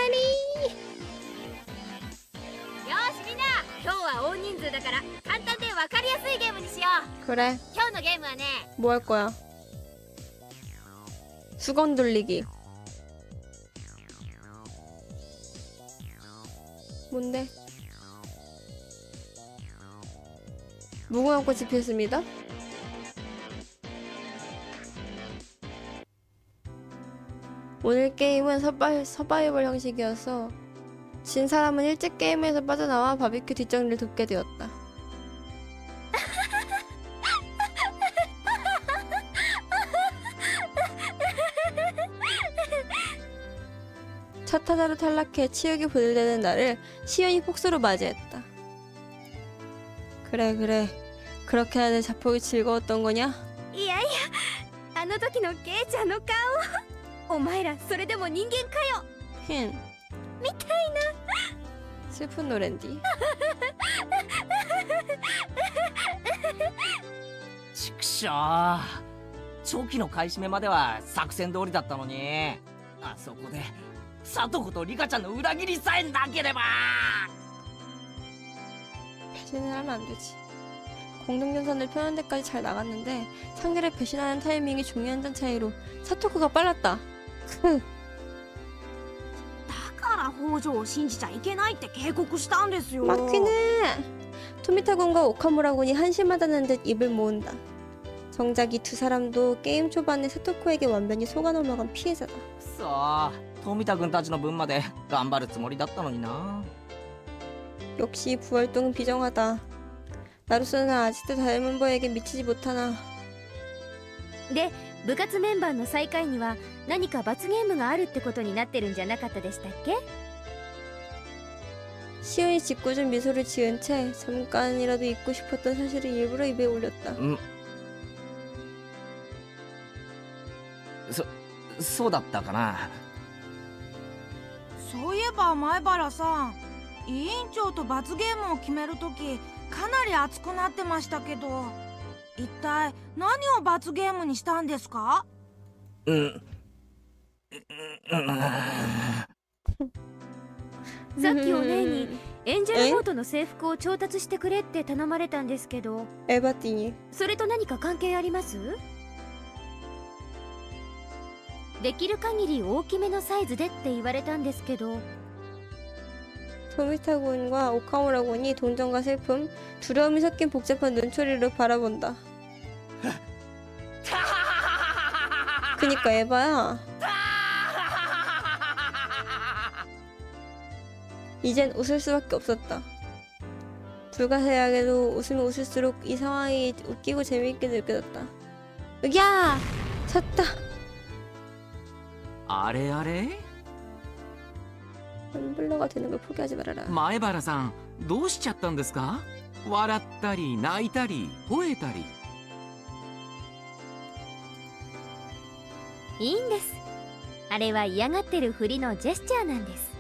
よしみんな、今日は大人数だから簡単で分かりやすいゲームにしよう。 그래. 今日のゲームはね、 뭐 할 거야? 수건 돌리기. 뭔데? 무궁화 꽃이 피었습니다. 오늘 게임은 서바이벌 형식이어서 진 사람은 일찍 게임에서 빠져나와 바비큐 뒷정리를 돕게 되었다. 첫 타자로 탈락해 치욕이 보들되는 나를 시연이 폭소로 맞이했다. 그래 그렇게나 내 자폭이 즐거웠던 거냐? いやいや、あの時のケイちゃんの顔。お前らそれでも人間かよ。 흰 슬픈 노랜디. ちくしょう。長期の買い占めまでは作戦通りだったのに、あそこでサトコとリカちゃんの裏切りさえなければ。 배신을 하면 안 되지. 공동전선을 펴는 데까지 잘 나갔는데 상대를 배신하는 타이밍이 종이 한 장 차이로 사토쿠가 빨랐다. だから北条を信じちゃいけないって警告したんですよ。 맞긴 해. 토미타군과 오카무라군이 한심하다는 듯 입을 모은다. 정작 이 두 사람도 게임 초반에 사토코에게 완전히 속아 넘어간 피해자다. くそ、富田君たちの分まで頑張るつもりだったのにな。 역시 부활동은 비정하다. 나루소는 아직도 다른 멤버에게 미치지 못하나. で、部活メンバーの最下位には何か罰ゲームがあるってことになってるんじゃなかったでしたっけ？ 시온이 짓궂은 미소를 지은 채 잠깐이라도 잊고 싶었던 사실을 일부러 입에 올렸다. そうだったかな。そういえば前原さん、委員長と罰ゲームを決めるときかなり熱くなってましたけど、一体何を罰ゲームにしたんですか？さっきお姉にエンジェルノートの制服を調達してくれって頼まれたんですけど、 에바띠니. それと何か関係あります？できる限り大きめのサイズでって言われたんですけど。 토미타군과 오카무라군이 동정과 슬픔, 두려움이 섞인 복잡한 눈초리로 바라본다. 그니까 에바야. 이젠 웃을 수밖에 없었다. 불가사의하게도 웃으면 웃을수록 이 상황이 웃기고 재미있게 느껴졌다. 야! 졌다! あれあれ 텀블러가 되는 걸 포기하지 말아라. 前原さんどうしちゃったんですか？笑ったり泣いたり吠えたり。いいんです。あれは嫌がってるふりのジェスチャーなんです。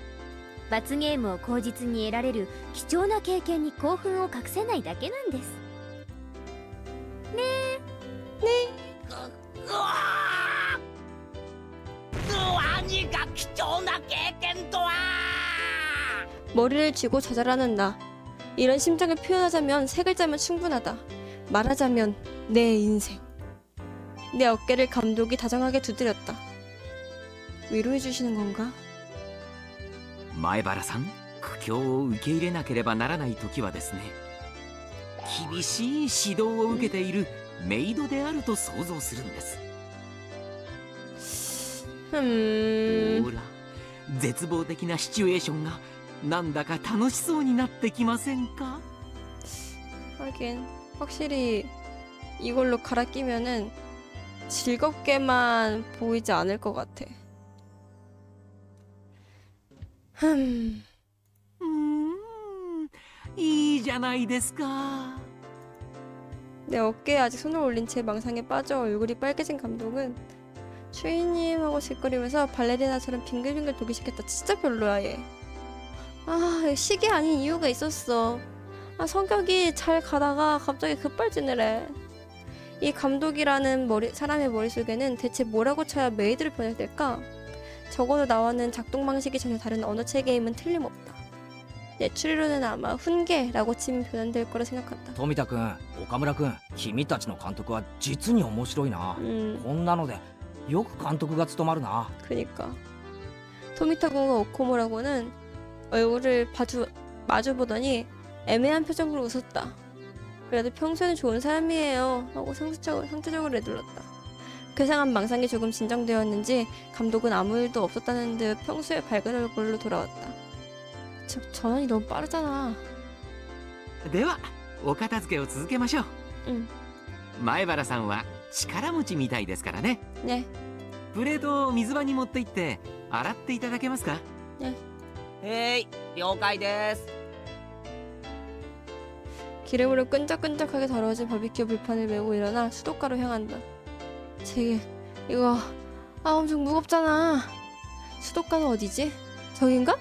罰ゲームを口実に得られる貴重な経験に興奮を隠せないだけなんです。何が貴重な経験とは。 머리를 쥐고 좌절하는 나. 이런 심정을 표현하자면 세 글자면 충분하다. 말하자면 내 인생. 내 어깨를 감독이 다정하게 두드렸다. 위로해 주시는 건가? 前原さん、苦境を受け入れなければならない時はですね、厳しい指導を受けているメイドであると想像するんです。ほら、絶望的なシチュエーションがなんだか楽しそうになってきませんか？ 하긴 확실히 이걸로 갈아 끼면은 즐겁게만 보이지 않을 것 같아. いいじゃないですか。 내 어깨에 아직 손을 올린 채 망상에 빠져 얼굴이 빨개진 감독은 주인님하고 질거리면서 발레리나처럼 빙글빙글 돌기 시작했다. 진짜 별로야 얘. 아, 시계 아닌 이유가 있었어. 아, 성격이 잘 가다가 갑자기 급발진을 해. 이 감독이라는 사람의 머릿속에는 대체 뭐라고 쳐야 메이드를 변했을까? 적어도 나와는 작동 방식이 전혀 다른 언어체 게임은 틀림없다. 내 추리로는 아마 훈계라고 치면 변환될 거라 생각한다. 富田君、岡村君、君たちの監督は実に面白いな。こんなのでよく監督が務まるな。 그니까 토미타군과 오코모라고는 얼굴을 마주보더니 애매한 표정으로 웃었다. 그래도 평소에는 좋은 사람이에요 하고 상투적으로 내둘렀다. 괴상한 망상이 조금 진정되었는지 감독은 아무 일도 없었다는 듯 평소에 밝은 얼굴로 돌아왔다. 전환이 너무 빠르잖아. ではお片付けを続けましょう。前原さんは力持ちみたいですからね。 네. プレートを水場に持って行って洗っていただけますか？了解です。 기름으로 끈적끈적하게 더러워진 바비큐 불판을 메고 일어나 수도가로 향한다. 이거 엄청 무겁잖아. 수도가는 어디지? 저긴가?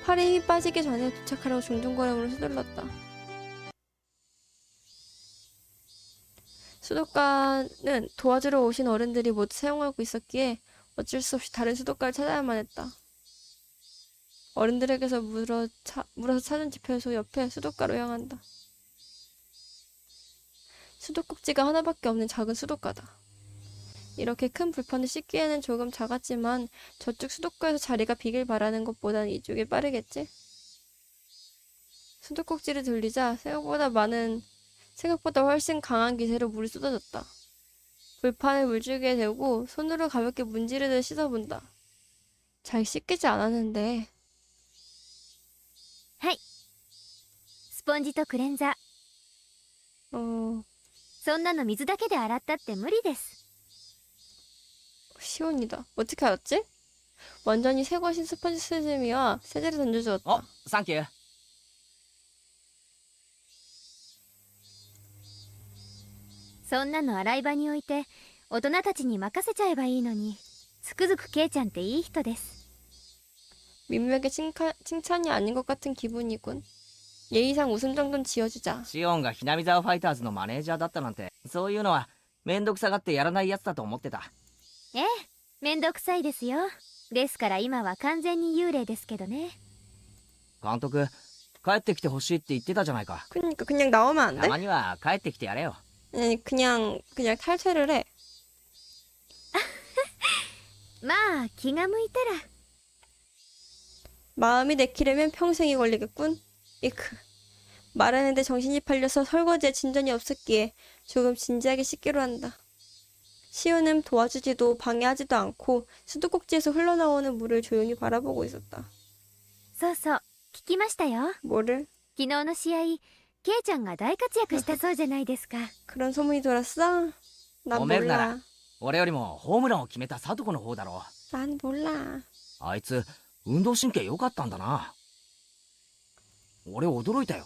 팔에 힘이 빠지기 전에 도착하려고 중둥거림으로 서둘렀다. 수도가는 도와주러 오신 어른들이 모두 사용하고 있었기에 어쩔 수 없이 다른 수도가를 찾아야만 했다. 어른들에게서 물어서 찾은 지폐소 옆에 수도가로 향한다. 수도꼭지가 하나밖에 없는 작은 수도가다. 이렇게 큰 불판을 씻기에는 조금 작았지만 저쪽 수도가에서 자리가 비길 바라는 것보단 이쪽이 빠르겠지? 수도꼭지를 돌리자 생각보다 훨씬 강한 기세로 물이 쏟아졌다. 불판을 물줄기에 대고 손으로 가볍게 문지르듯 씻어본다. 잘 씻기지 않았는데. はい。スポンジとクレンザー。そんなの水だけで洗ったって無理です。 시온이다. 어떻게 알았지? 완전히 새 것인 스펀지 스즈미와 세제를 던져주었다. サンキュー。そんなの洗い場に置いて大人たちに任せちゃえばいいのに。つくづくケイちゃんっていい人です。 민맥의 칭찬이 아닌 것 같은 기분이군. 예의상 웃음 정도는 지어주자. シオンがひなみ沢ファイターズのマネージャーだったなんて、そういうのはめんどくさがってやらないやつだと思ってた。ええ、めんどくさいですよ。ですから今は完全に幽霊ですけどね。監督、帰ってきてほしいって言ってたじゃないか。 그러니까 그냥 나오면 안 た 돼? まには帰ってきてやれよ。 아니 그냥 탈퇴를 해. まあ気が向いたら。 마음이 내키려면 평생이 걸리겠군. 이크. 말하는데 정신이 팔려서 설거지에 진전이 없었기에 조금 진지하게 씻기로 한다. 시우는 도와주지도 방해하지도 않고 수도꼭지에서 흘러나오는 물을 조용히 바라보고 있었다. そうそう、聞きましたよ。 뭐를? 昨日の試合、ケイちゃんが大活躍したそうじゃないですか。 그런 소문이 돌았어? 난 褒めるなら 몰라. 俺よりもホームランを決めたサトコの方だろ。 난 몰라. あいつ運動神経良かったんだな。俺驚いたよ。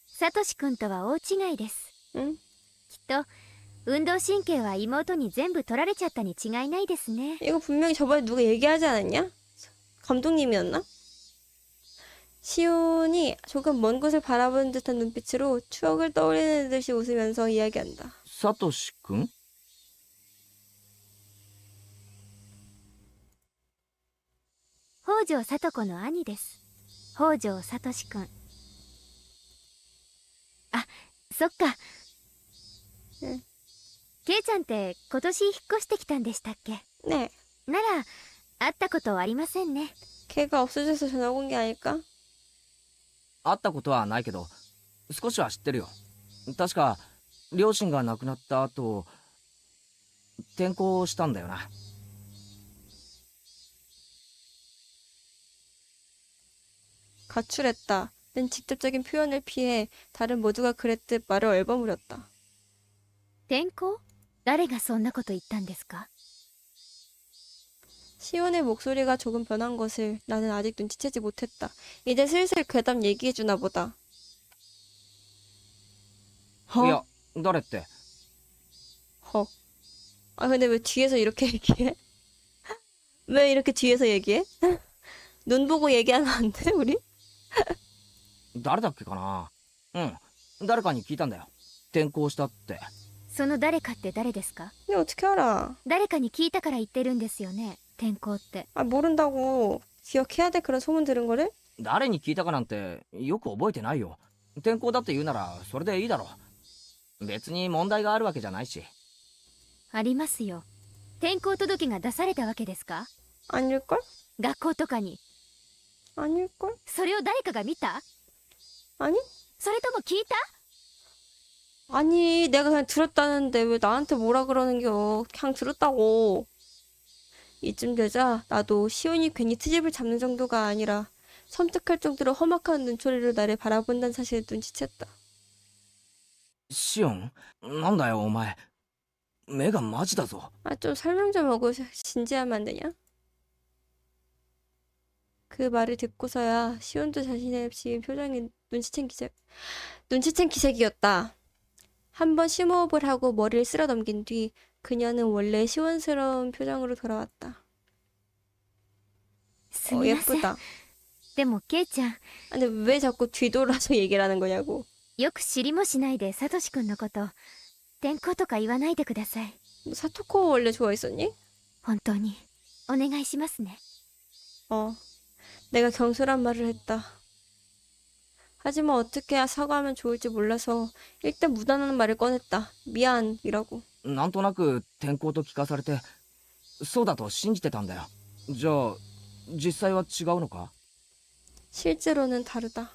サトシ君とは大違いです。 응? きっと運動神経は妹に全部取られちゃったに違いないですね。 이거 분명히 저번에 누가 얘기하지 않았냐? 감독님이었나? 시온이 조금 먼 곳을 바라보는 듯한 눈빛으로 추억을 떠올리는 듯이 웃으면서 이야기한다. サトシ君？北条聡子の兄です。北条聡君。あ、そっか。うん。ケイちゃんって今年引っ越してきたんでしたっけ？ 네. なら会ったことありませんね。 걔가 없어져서 전화 온 게 아닐까? 会ったことはないけど少しは知ってるよ。確か両親が亡くなった後転校したんだよな。 가출했다. 는 직접적인 표현을 피해 다른 모두가 그랬듯 말을 얼버무렸다. 転校？誰がそんなこと言ったんですか？ 시온의 목소리가 조금 변한 것을 나는 아직 눈치채지 못했다. 이제 슬슬 괴담 얘기해주나 보다. いや誰って？ 허. 아 근데 왜 뒤에서 이렇게 얘기해? 왜 이렇게 뒤에서 얘기해? 눈 보고 얘기하면 안 돼, 우리? 誰だっけかな。誰かに聞いたんだよ。転校したって。その誰かって誰ですか？ 근데 어떻게 알아? 誰かに聞いたから言ってるんですよね、転校って。 아 모른다고. 기억해야 돼, 그런 소문 들은 거를? 誰に聞いたかなんてよく覚えてないよ。転校だって言うならそれでいいだろ。別に問題があるわけじゃないし。ありますよ。転校届が出されたわけですか？ 아닐걸? 学校とかに。 아닐걸? それを誰かが見た？ 아니? それとも聞いた？ 아니, 내가 그냥 들었다는데 왜 나한테 뭐라 그러는겨. 그냥 들었다고. 이쯤 되자 나도 시온이 괜히 트집을 잡는 정도가 아니라 섬뜩할 정도로 험악한 눈초리로 나를 바라본다는 사실을 눈치챘다. シオンなんだよお前。目がマジだぞ。 아, 좀 설명 좀 하고 진지하면 안 되냐? 그 말을 듣고서야 시온도 자신의 지금 표정이 눈치챈 기색이었다. 한번 심호흡을 하고 머리를 쓸어 넘긴 뒤 그녀는 원래 시원스러운 표정으로 돌아왔다. すみません。 예쁘다. でもケイちゃん、 근데 왜 자꾸 뒤돌아서 얘기를 하는 거냐고. よく知りもしないでサトシ君のこと転校とか言わないでください。 너 사토코 원래 좋아했었니? 本当にお願いしますね。 내가 경솔한 말을 했다. 하지만 어떻게 사과하면 좋을지 몰라서 일단 무단한 말을 꺼냈다. 미안이라고. なんとなく転校と聞かされてそうだと信じてたんだよ。じゃあ実際は違うのか？ 실제로는 다르다.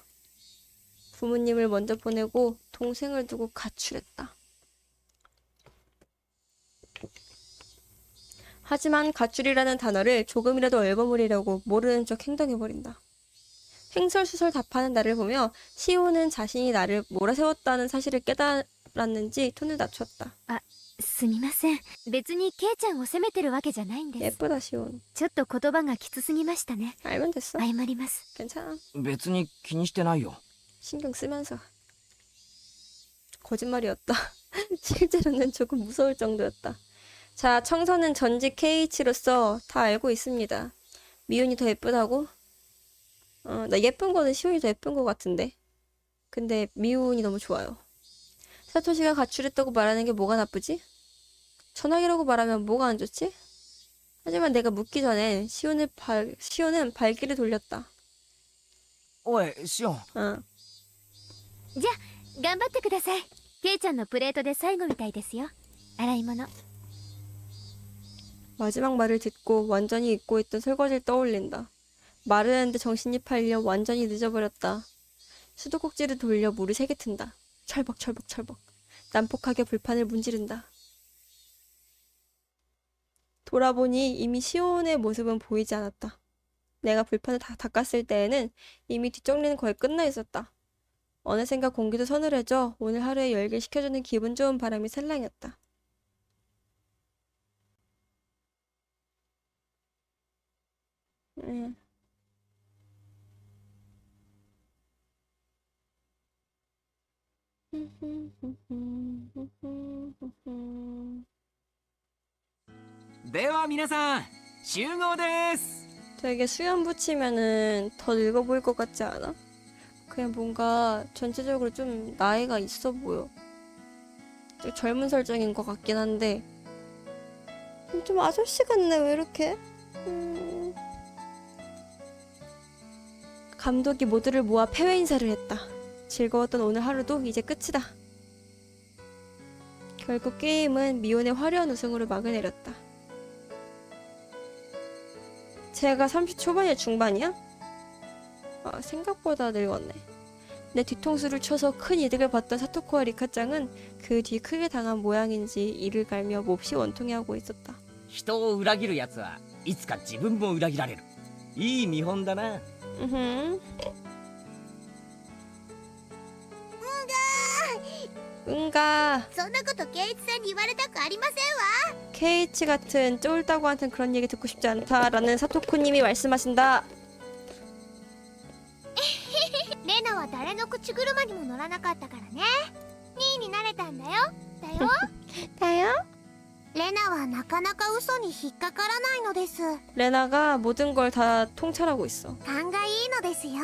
부모님을 먼저 보내고 동생을 두고 가출했다. 하지만 가출이라는 단어를 조금이라도 얼버무리려고 모르는 척 행동해버린다. 횡설수설 답하는 나를 보며 시오는 자신이 나를 몰아세웠다는 사실을 깨달았는지 톤을 낮췄다. すみません。別にケイちゃんを責めてるわけじゃないんです。 예쁘다 시온. ちょっと言葉がきつすぎましたね。 알면 됐어. 謝ります。 괜찮아. 別に気にしてないよ。 신경 쓰면서. 거짓말이었다. 실제로는 조금 무서울 정도였다. 자, 청선은 전직 KH로서 다 알고 있습니다. 미운이 더 예쁘다고? 나 예쁜 거는 시온이 더 예쁜 거 같은데. 근데 미운이 너무 좋아요. 사토시가 가출했다고 말하는 게 뭐가 나쁘지? 전화기라고 말하면 뭐가 안 좋지? 하지만 내가 묻기 전에 시온은 발길을 돌렸다. おいシオン。 어. じゃあ頑張ってください。ケイちゃんのプレートで最後みたいですよ。洗い物。 마지막 말을 듣고 완전히 잊고 있던 설거지를 떠올린다. 말을 하는데 정신이 팔려 완전히 늦어버렸다. 수도꼭지를 돌려 물을 세게 튼다. 철벅철벅철벅. 난폭하게 불판을 문지른다. 돌아보니 이미 시온의 모습은 보이지 않았다. 내가 불판을 다 닦았을 때에는 이미 뒷정리는 거의 끝나 있었다. 어느샌가 공기도 서늘해져 오늘 하루에 열기 식혀주는 기분 좋은 바람이 살랑이었다. 음. 음. では皆さん集合です。 되게 수염 붙이면은 더 늙어 보일 것 같지 않아? 그냥 뭔가 전체적으로 좀 나이가 있어 보여. 좀 젊은 설정인 것 같긴 한데 좀 아저씨 같네. 왜 이렇게? 감독이 모두를 모아 폐회 인사를 했다. 즐거웠던 오늘 하루도 이제 끝이다. 결국 게임은 미온의 화려한 우승으로 막을 내렸다. 제가 30 초반이야 중반이야? 아, 생각보다 늙었네. 내 뒤통수를 쳐서 큰 이득을 봤던 사토코와 리카짱은 그 뒤 크게 당한 모양인지 이를 갈며 몹시 원통해하고 있었다. 人を裏切る奴はいつか自分も裏切られる。いい見本だな。 응가 そんなこと圭一さんに言われたくありませんわ。 케이치 같은 쫄다구한텐 그런 얘기 듣고 싶지 않다라는 사토코님이 말씀하신다. レナは誰の口車にも乗らなかったからね。2位になれたんだよ。だよ。 다요? レナはなかなか嘘に引っかからないのです。 레나가 모든 걸 다 통찰하고 있어. 勘がいいのですよ。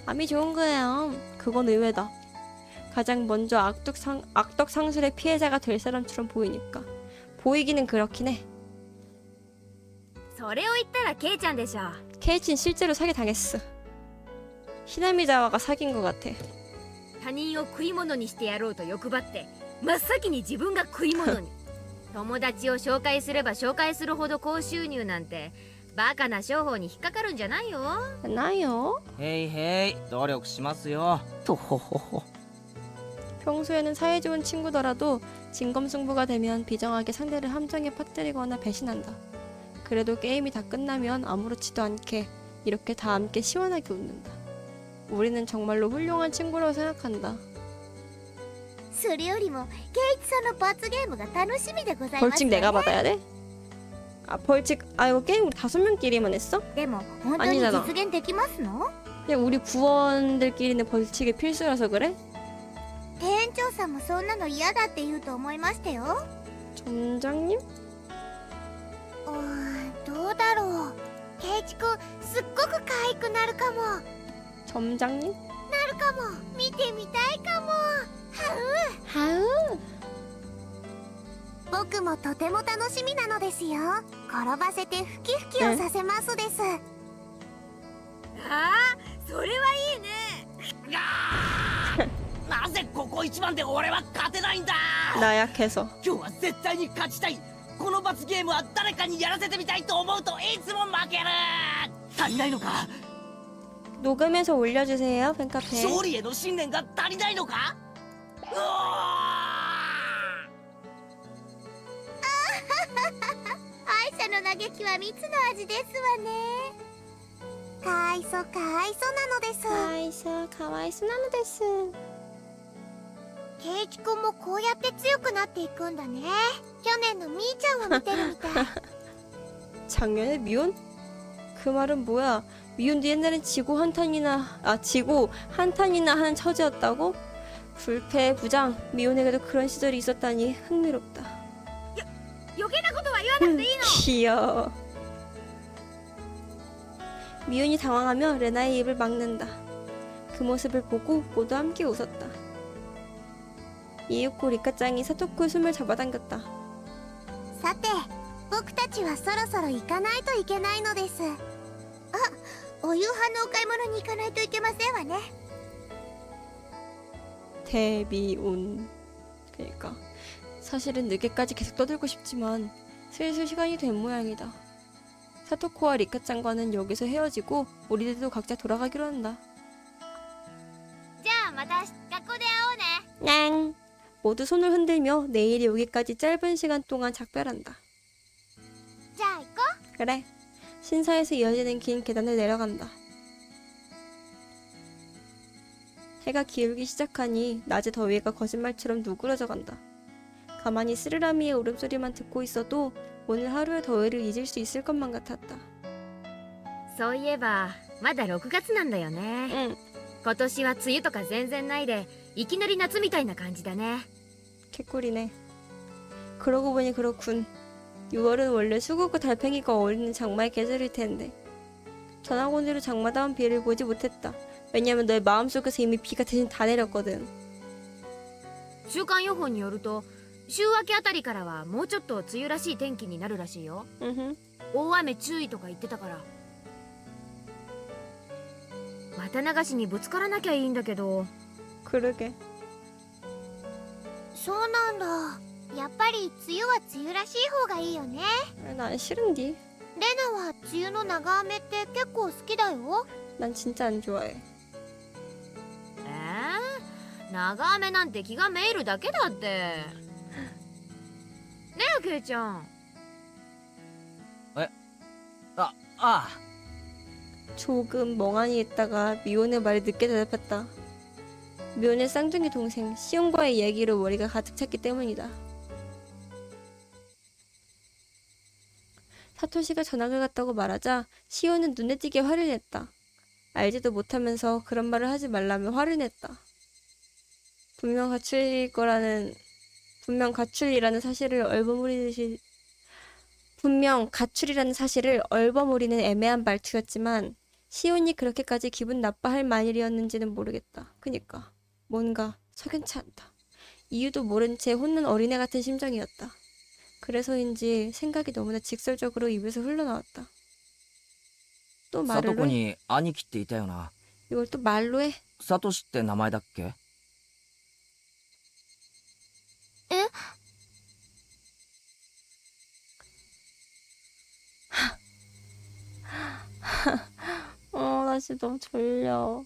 암이 좋은 거예요. 그건 의외다. 가장 먼저 악덕 상술의 피해자가 될 사람처럼 보이니까. 보이기는 그렇긴 해. それを言ったらケイちゃんでしょ。 케이치는 실제로 사기 당했어. 히나미자와가 사귄 것 같아. 他人を食い物にしてやろうと欲張って真っ先に自分が食い物に。友達を紹介すれば紹介するほど高収入なんてバカな商法に引っかかるんじゃないよ。 나요? へいへい、努力しますよ。とほほほ。 평소에는 사이좋은 친구더라도 진검승부가 되면 비정하게 상대를 함정에 빠뜨리거나 배신한다. 그래도 게임이 다 끝나면 아무렇지도 않게 이렇게 다 함께 시원하게 웃는다. 우리는 정말로 훌륭한 친구라고 생각한다. それよりも圭一さんの罰ゲームが楽しみでございます 벌칙 내가 받아야 돼? 아 벌칙 이거 게임 우리 5명끼리만 했어? でも本当に実現できますの？ 그냥 우리 구원들끼리는 벌칙이 필수라서 그래? 店長さんもそんなの嫌だって言うと思いましたよ。 점장님? どうだろう。圭一くんすっごく可愛くなるかも。 점장님? なるかも。見てみたいかも。 하우 僕もとても楽しみなのですよ。転ばせてフキフキをさせますです。ああ、それはいいね。なぜここ一番で俺は勝てないんだ。 나약해서 今日は絶対に勝ちたい。この罰ゲームは誰かにやらせてみたいと思うといつも負ける。足りないのか。 녹음해서 올려주세요 팬카페. 勝利への信念が足りないのか。うわ敗者の嘆きは蜜の味ですわね。かわいそうかわいそうなのです。 아이샤 가와이스 나노 데스. 圭一くんもこうやって強くなっていくんだね。去年のみーちゃんを見てるみたい。 작년에 미혼? 그 말은 뭐야? 미혼도 옛날엔 지고 한탄이나 하는 처지였다고? 불패 부장 미혼에게도 그런 시절이 있었다니 흥미롭다. 余計なことは言わなくていいの。 귀여워. 미혼이 당황하며 레나의 입을 막는다. 그 모습을 보고 모두 함께 웃었다. 이윽고 리카짱이 사토쿠의 숨을 잡아당겼다. さて僕たちはそろそろ行かないといけないのです。あ、お夕飯のお買い物に行かないといけませんわね。 데비온. 그러니까 사실은 늦게까지 계속 떠들고 싶지만 슬슬 시간이 된 모양이다. 사토코와 리카짱과는 여기서 헤어지고 우리들도 각자 돌아가기로 한다. じゃあまた学校で会おうね。 냥! 모두 손을 흔들며 내일이 오기까지 짧은 시간 동안 작별한다. じゃあ行こ 그래. 신사에서 이어지는 긴 계단을 내려간다. 해가 기울기 시작하니 낮의 더위가 거짓말처럼 누그러져 간다. 가만히 스르라미의 울음소리만 듣고 있어도 오늘 하루의 더위를 잊을 수 있을 것만 같았다. そういえばまだ6月なんだよね。 응, 今年は梅雨とか全然ないでいきなり夏みたいな感じだね。 개꿀이네. 그러고 보니 그렇군. 6월은 원래 수국과 달팽이가 어울리는 장마의 계절일 텐데. 전학온 뒤로 장마다운 비를 보지 못했다. 왜냐면 너의 마음속에서 이미 비가 대신 다 내렸거든. 週間予報によると週明けあたりからはもうちょっと梅雨らしい天気になるらしいよ。 으흠. 大雨注意とか言ってたから。綿流しにぶつからなきゃいいんだけど。 그러게. そうなんだ。やっぱり梅雨は梅雨らしい方がいいよね。 난 싫은디. レナは梅雨の長雨って結構好きだよ。 난 진짜 안 좋아해. 長雨なんて気がめいるだけだって。ねえケイちゃん。ああ 조금 멍하니 있다가 미혼의 말에 늦게 대답했다. 미혼의 쌍둥이 동생 시온과의 얘기로 머리가 가득 찼기 때문이다. 사토시가 전학을 갔다고 말하자 시온은 눈에 띄게 화를 냈다. 알지도 못하면서 그런 말을 하지 말라며 화를 냈다. 분명 가출이라는 사실을 얼버무리는 애매한 말투였지만 시온이 그렇게까지 기분 나빠할 말이었는지는 모르겠다. 그니까 뭔가 석연치 않다. 이유도 모른 채 혼난 어린애 같은 심정이었다. 그래서인지 생각이 너무나 직설적으로 입에서 흘러나왔다. 또 サ 말을 トコ 해? に兄貴っていたよな。 이걸 또 말로 해? サトシって名前だっけ？ 나 진짜 너무 졸려.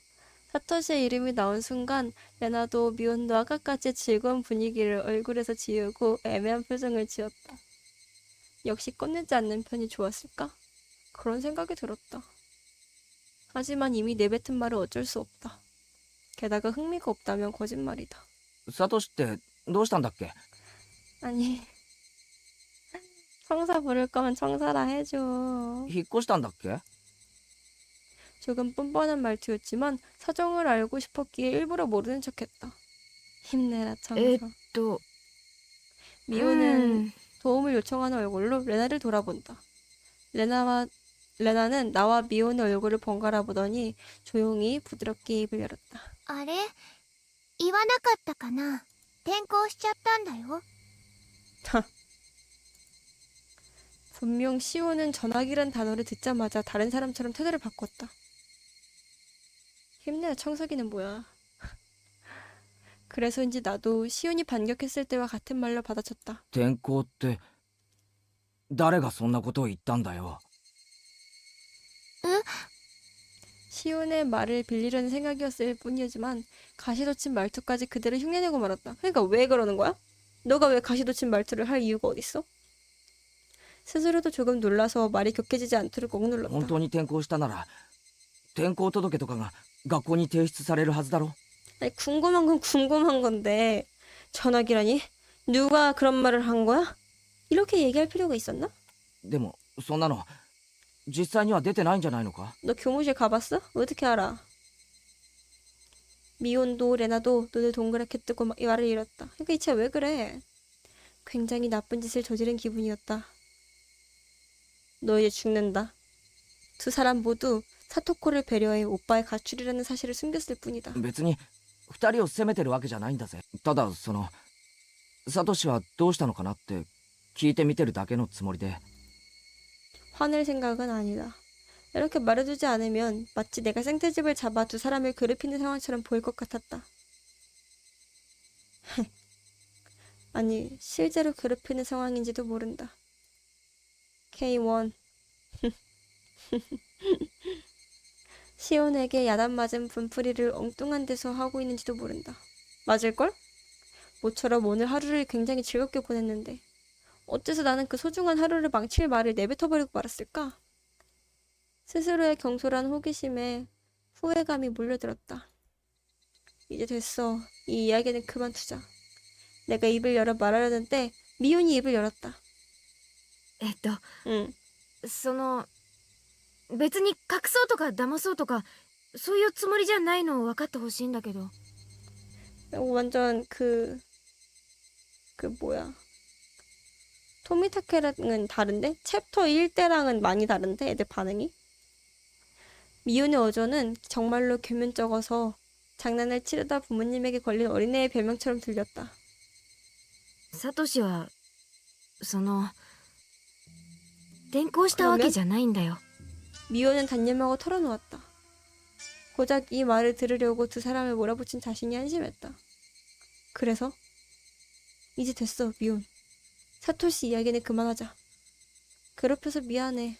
사토시의 이름이 나온 순간 레나도 미혼도 아까까지의 즐거운 분위기를 얼굴에서 지우고 애매한 표정을 지었다. 역시 꺼내지 않는 편이 좋았을까? 그런 생각이 들었다. 하지만 이미 내뱉은 말은 어쩔 수 없다. 게다가 흥미가 없다면 거짓말이다. サトシってどうしたんだっけ？ 아니, 청사 부를 거면 청사라 해줘. 引っ越したんだっけ？ 조금 뻔뻔한 말투였지만 사정을 알고 싶었기에 일부러 모르는 척했다. 힘내라 청사. と 미호는 도움을 요청하는 얼굴로 레나를 돌아본다. 레나는 나와 미호의 얼굴을 번갈아 보더니 조용히 부드럽게 입을 열었다. あれ言わなかったかな。転校しちゃったんだよ。 분명 시호는 전학이란 단어를 듣자마자 다른 사람처럼 태도를 바꿨다. 힘내라 청소기는 뭐야. 그래서인지 나도 시온이 반격했을 때와 같은 말로 받아쳤다. 転校って誰がそんなことを言ったんだよ。 시온의 말을 빌리려는 생각이었을 뿐이지만 가시돋친 말투까지 그대로 흉내내고 말았다. 그러니까 왜 그러는 거야? 너가 왜 가시돋친 말투를 할 이유가 어딨어? 스스로도 조금 놀라서 말이 격해지지 않도록 꼭 本 눌렀다. 当に転校したなら転校届とかが学校に提出されるはずだろ。 아니, 궁금한 건 궁금한 건데 전학이라니? 누가 그런 말을 한 거야? 이렇게 얘기할 필요가 있었나? でもそんなの実際には出てないんじゃないのか？ 너 교무실 가봤어? 어떻게 알아? 미혼도 레나도 눈을 동그랗게 뜨고 말을 잃었다. 그러니까 이 차 왜 그래? 굉장히 나쁜 짓을 저지른 기분이었다. 너 이제 죽는다. 두 사람 모두 사토코를 배려해 오빠의 가출이라는 사실을 숨겼을 뿐이다. 別に二人を責めてるわけじゃないんだぜ。ただサトシはどうしたのかなって聞いてみてるだけのつもりで。 화낼 생각은 아니다. 이렇게 말해두지 않으면 마치 내가 생태집을 잡아 두 사람을 괴롭히는 상황처럼 보일 것 같았다. 아니, 실제로 괴롭히는 상황인지도 모른다. K1. 시온에게 야단 맞은 분풀이를 엉뚱한 데서 하고 있는지도 모른다. 맞을걸? 모처럼 오늘 하루를 굉장히 즐겁게 보냈는데 어째서 나는 그 소중한 하루를 망칠 말을 내뱉어버리고 말았을까? 스스로의 경솔한 호기심에 후회감이 몰려들었다. 이제 됐어. 이 이야기는 그만두자. 내가 입을 열어 말하려는데 미운이 입을 열었다. えっと 응. その別に隠そうとか騙そうとかそういうつもりじゃないのを分かってほしいんだけど 완전 뭐야. 토미타케랑은 다른데? 챕터 1 때랑은 많이 다른데? 애들 반응이? 미운의 어조는 정말로 교면적어서 장난을 치르다 부모님에게 걸린 어린애의 별명처럼 들렸다. サトシはその転校したわけじゃないんだよ 미호는 단념하고 털어놓았다. 고작 이 말을 들으려고 두 사람을 몰아붙인 자신이 한심했다. 그래서? 이제 됐어, 미혼. 사토시 이야기는 그만하자. 괴롭혀서 미안해.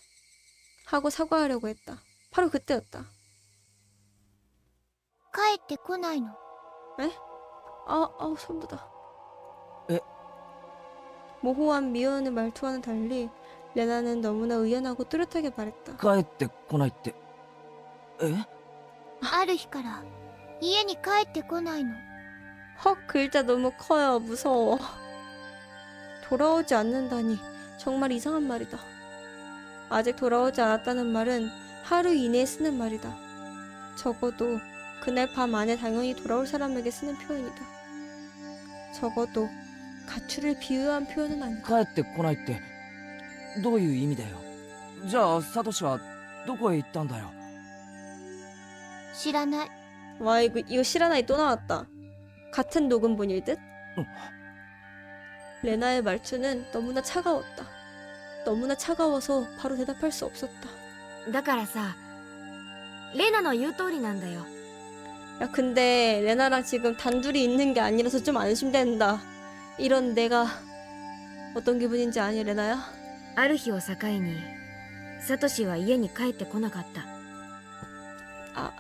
하고 사과하려고 했다. 바로 그때였다. 帰ってこないの？ 소름 돋아. 에? 모호한 미호의 말투와는 달리 레나는 너무나 의연하고 뚜렷하게 말했다. 帰ってこないってえある日から家に帰ってこないの。 헉, 글자 너무 커요. 무서워. 돌아오지 않는다니 정말 이상한 말이다. 아직 돌아오지 않았다는 말은 하루 이내에 쓰는 말이다. 적어도 그날 밤 안에 당연히 돌아올 사람에게 쓰는 표현이다. 적어도 가출을 비유한 표현은 아니다. 帰ってこないってどういう意味だよ。じゃあサトシはどこへ行ったんだよ。知らない。 와, 이거 실하나이 또 나왔다. 같은 녹음본일 듯? 레나의 말투는 너무나 차가웠다. 너무나 차가워서 바로 대답할 수 없었다. だからさレナの言う通りなんだよ 야, 근데 레나랑 지금 단둘이 있는 게 아니라서 좀 안심된다. 이런 내가 어떤 기분인지 아니, 레나야? ある日を境にサトシは家に帰ってこなかった 아,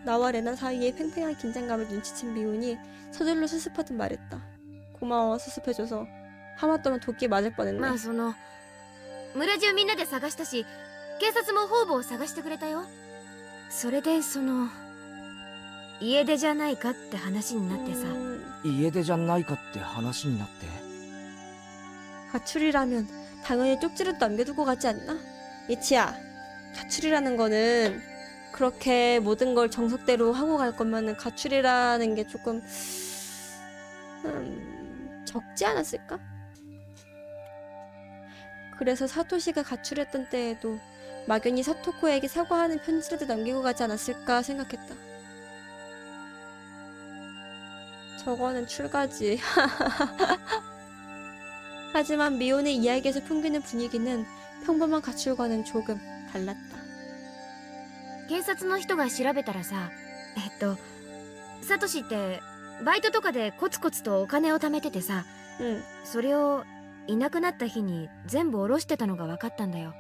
나와 레나 사이에 팽팽한 긴장감을 눈치챈 미운이 서둘러 수습하듯 말했다. 고마워, 수습해줘서. 하마터면 도끼에 맞을 뻔했네. まあその村中みんなで探したし警察も方々を探してくれたよそれでその家出じゃないかって話になってさ 家出じゃないかって話になって 가출이라면 당연히 쪽지를 남겨두고 가지 않나? 이치야, 가출이라는 거는 그렇게 모든 걸 정석대로 하고 갈 거면은 가출이라는 게 조금 적지 않았을까? 그래서 사토시가 가출했던 때에도 막연히 사토코에게 사과하는 편지라도 남기고 가지 않았을까 생각했다. 저거는 출가지. 하지만 미혼의 이야기에서 풍기는 분위기는 평범한 가출과는 조금 달랐다. 警察の人が調べたらさサトシってバイトとかでコツコツとお金を貯めててさ 응. それをいなくなった日に全部下ろしてたのが分かったんだよ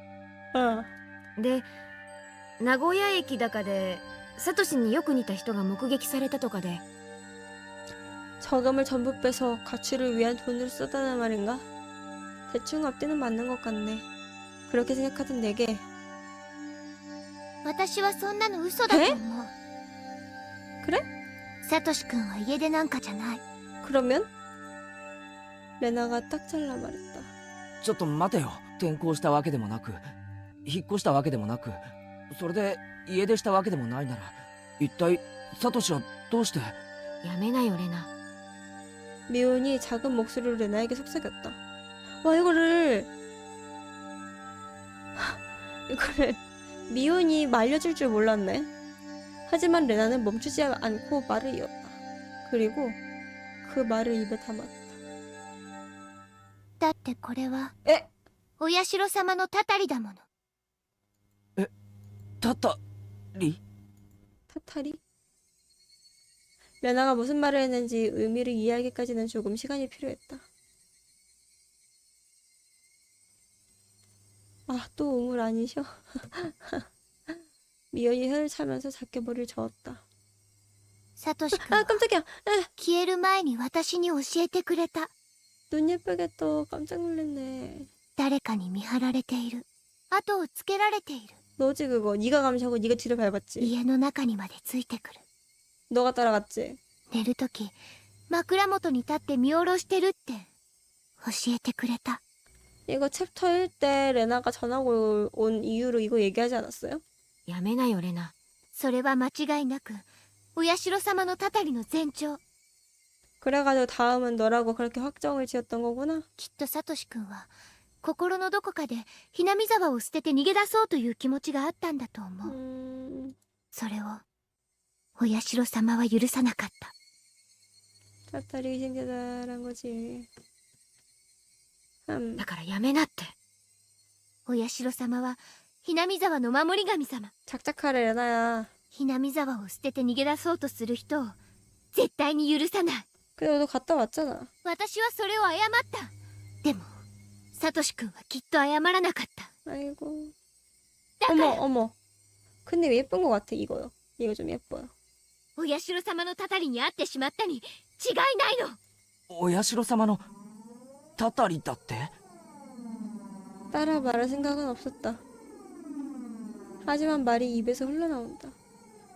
で名古屋駅だかでサトシによく似た人が目撃されたとかで 저금을 전부 빼서 가출을 위한 돈으로 썼다는 말인가? 대충 앞뒤는 맞는 것 같네. 그렇게 생각하던 내게 私はそんなの嘘だと思う。くれ？サトシ君は家出なんかじゃない。 그러면? 레나가 딱 잘라 말했다. ちょっと待てよ。転校したわけでもなく引っ越したわけでもなくそれで家出したわけでもないなら一体サトシはどうしてやめなよレナ 미온이 작은 목소리로 레나에게 속삭였다. 와, 이거를 미온이 말려줄 줄 몰랐네. 하지만 레나는 멈추지 않고 말을 이었다. 그리고 그 말을 입에 담았다. だってこれはえお社様のたたりだもの。たたり 타타리? 레나가 무슨 말을 했는지 의미를 이해하기까지는 조금 시간이 필요했다. 아, 또 우물 아니셔? 미연이 혀를 차면서 작게 머리를 저었다. サトシ 아, 君は 깜짝이야! 消える前に私に教えてくれた。 눈 예쁘게 또 깜짝 놀랐네. 誰かに見張られている。後をつけられている。 너지 그거. 네가 감시하고 네가 뒤를 밟았지. 家の中にまでついてくる。 너가 따라갔지. 寝るとき枕元に立って見下ろしてるって教えてくれた。 이거 챕터 1 때 레나가 전학 온 이유로 이거 얘기하지 않았어요? やめなよレナ。それは間違いなくお社様のたたりの前兆。 그래가지고 다음은 너라고 그렇게 확정을 지었던 거구나. きっとサトシ君は心のどこかでひなみ沢を捨てて逃げ出そうという気持ちがあったんだと思う。それをお社様は許さなかった。 딸이 희생자다란 거지. だからやめなって。お社様はひなみ沢の守り神様。 작작하래 레나야. ひなみ沢を捨てて逃げ出そうとする人を絶対に許さない。 근데 너 갔다 왔잖아. 私はそれを謝った。でもサトシ君はきっと謝らなかった。 아이고. だか 어머 ら 어머. 근데 왜 예쁜 거 같아 이거요. 이거 좀 예뻐요. お社様のたたりに会ってしまったに違いないの。お社様のたたりだって？ 따라 말할 생각은 없었다. 하지만 말이 입에서 흘러나온다.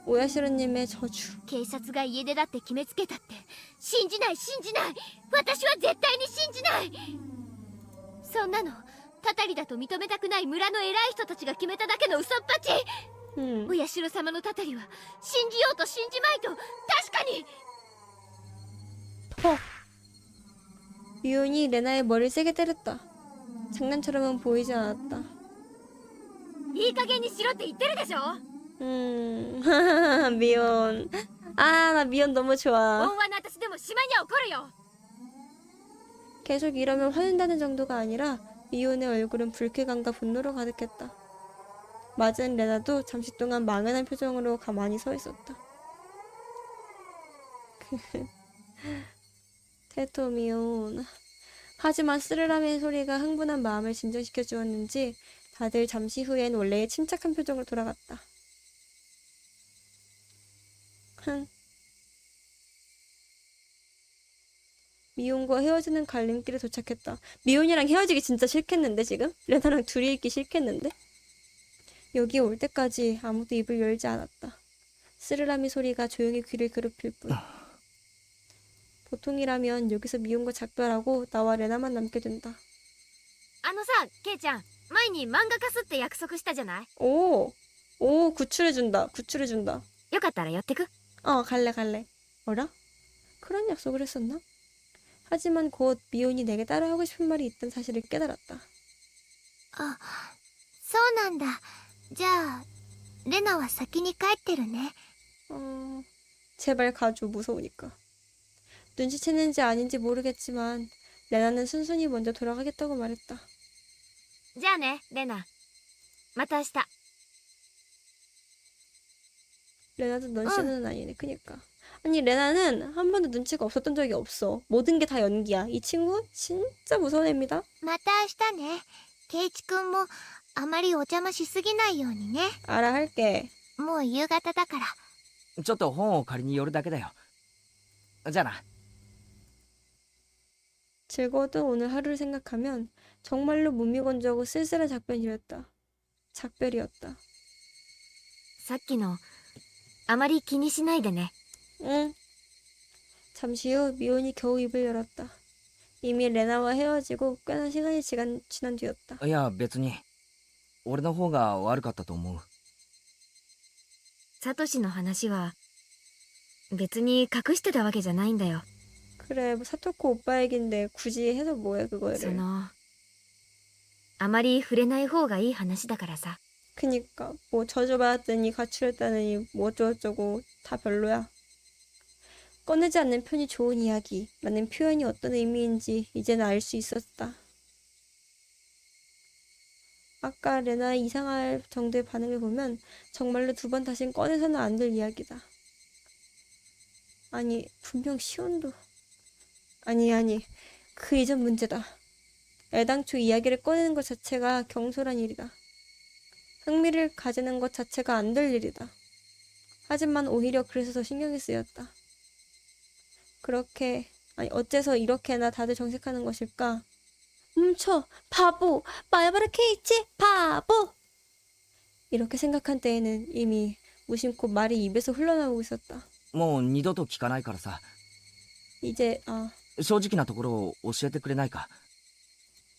오야시로님의 저주. 警察が家出だって決めつけたって信じない信じない。私は絶対に信じない。そんなのたたりだと認めたくない村の偉い人たちが決めただけの嘘っぱち。 お社様のたたりは信じようと信じまいと確かに。 미온이 레나의 머리를 세게 때렸다. 장난처럼은 보이지 않았다. いい加減にしろって言ってるでしょ。 미온. 아, 나 미온 너무 좋아. 恩和の私でも島には怒るよ。 계속 이러면 화낸다는 정도가 아니라 미온의 얼굴은 불쾌감과 분노로 가득했다. 맞은 레나도 잠시 동안 망연한 표정으로 가만히 서 있었다. 테토 미온. 하지만 스르람의 소리가 흥분한 마음을 진정시켜 주었는지 다들 잠시 후엔 원래의 침착한 표정으로 돌아갔다. 미온과 헤어지는 갈림길에 도착했다. 미온이랑 헤어지기 진짜 싫겠는데 지금? 레나랑 둘이 있기 싫겠는데? 여기 올 때까지 아무도 입을 열지 않았다. 스르라미 소리가 조용히 귀를 괴롭힐 뿐. 보통이라면 여기서 미온과 작별하고 나와 레나만 남게 된다. あのさケイちゃん、前に漫画化すって約束したじゃない。 오, 구출해준다. 구출해준다. よかったら寄ってく。 갈래. 어라? 그런 약속을 했었나? 하지만 곧 미온이 내게 따라 하고 싶은 말이 있다는 사실을 깨달았다. あ、そうなんだ。じゃあレナは先に帰ってるね。 제발 가줘. 무서우니까. 눈치챘는지 아닌지 모르겠지만 레나는 순순히 먼저 돌아가겠다고 말했다. じゃあねレナ。また明日。 레나도 넌 씨는 아니네. 그니까. 아니 레나는 한 번도 눈치가 없었던 적이 없어. 모든 게 다 연기야. 이 친구 진짜 무서운 애입니다. また明日ね。ケイチくんもあまりお邪魔しすぎないようにね。 알아 할게. もう夕方だから。ちょっと本を借りに寄るだけだよ。じゃあな。 즐거웠던 오늘 하루를 생각하면 정말로 무미건조하고 쓸쓸한 작별이었다. さっきのあまり気にしないでね。 응. 잠시 후 미온이 겨우 입을 열었다. 이미 레나와 헤어지고 꽤나 시간이 지난 뒤였다. いや別に俺の方が悪かったと思う。サトシの話は別に隠してたわけじゃないんだよ。 그래 뭐 사토코 오빠 얘긴데 굳이 해서 뭐해 그거를. そのあまり触れない方がいい話だからさ。 그니까 뭐 저주받았더니 가출했다느니 뭐 어쩌고저쩌고 다 별로야. 꺼내지 않는 편이 좋은 이야기라는 표현이 어떤 의미인지 이제는 알 수 있었다. 아까 레나의 이상할 정도의 반응을 보면 정말로 두 번 다신 꺼내서는 안 될 이야기다. 아니 분명 시온도 아니 그 이전 문제다. 애당초 이야기를 꺼내는 것 자체가 경솔한 일이다. 흥미를 가지는 것 자체가 안 될 일이다. 하지만 오히려 그래서 더 신경이 쓰였다. 어째서 이렇게나 다들 정색하는 것일까? 멈춰! 바보! 말바르 케이치! 바보! 이렇게 생각한 때에는 이미 무심코 말이 입에서 흘러나오고 있었다. もう二度と聞かないからさ、 이제 正直なところを教えてくれないか。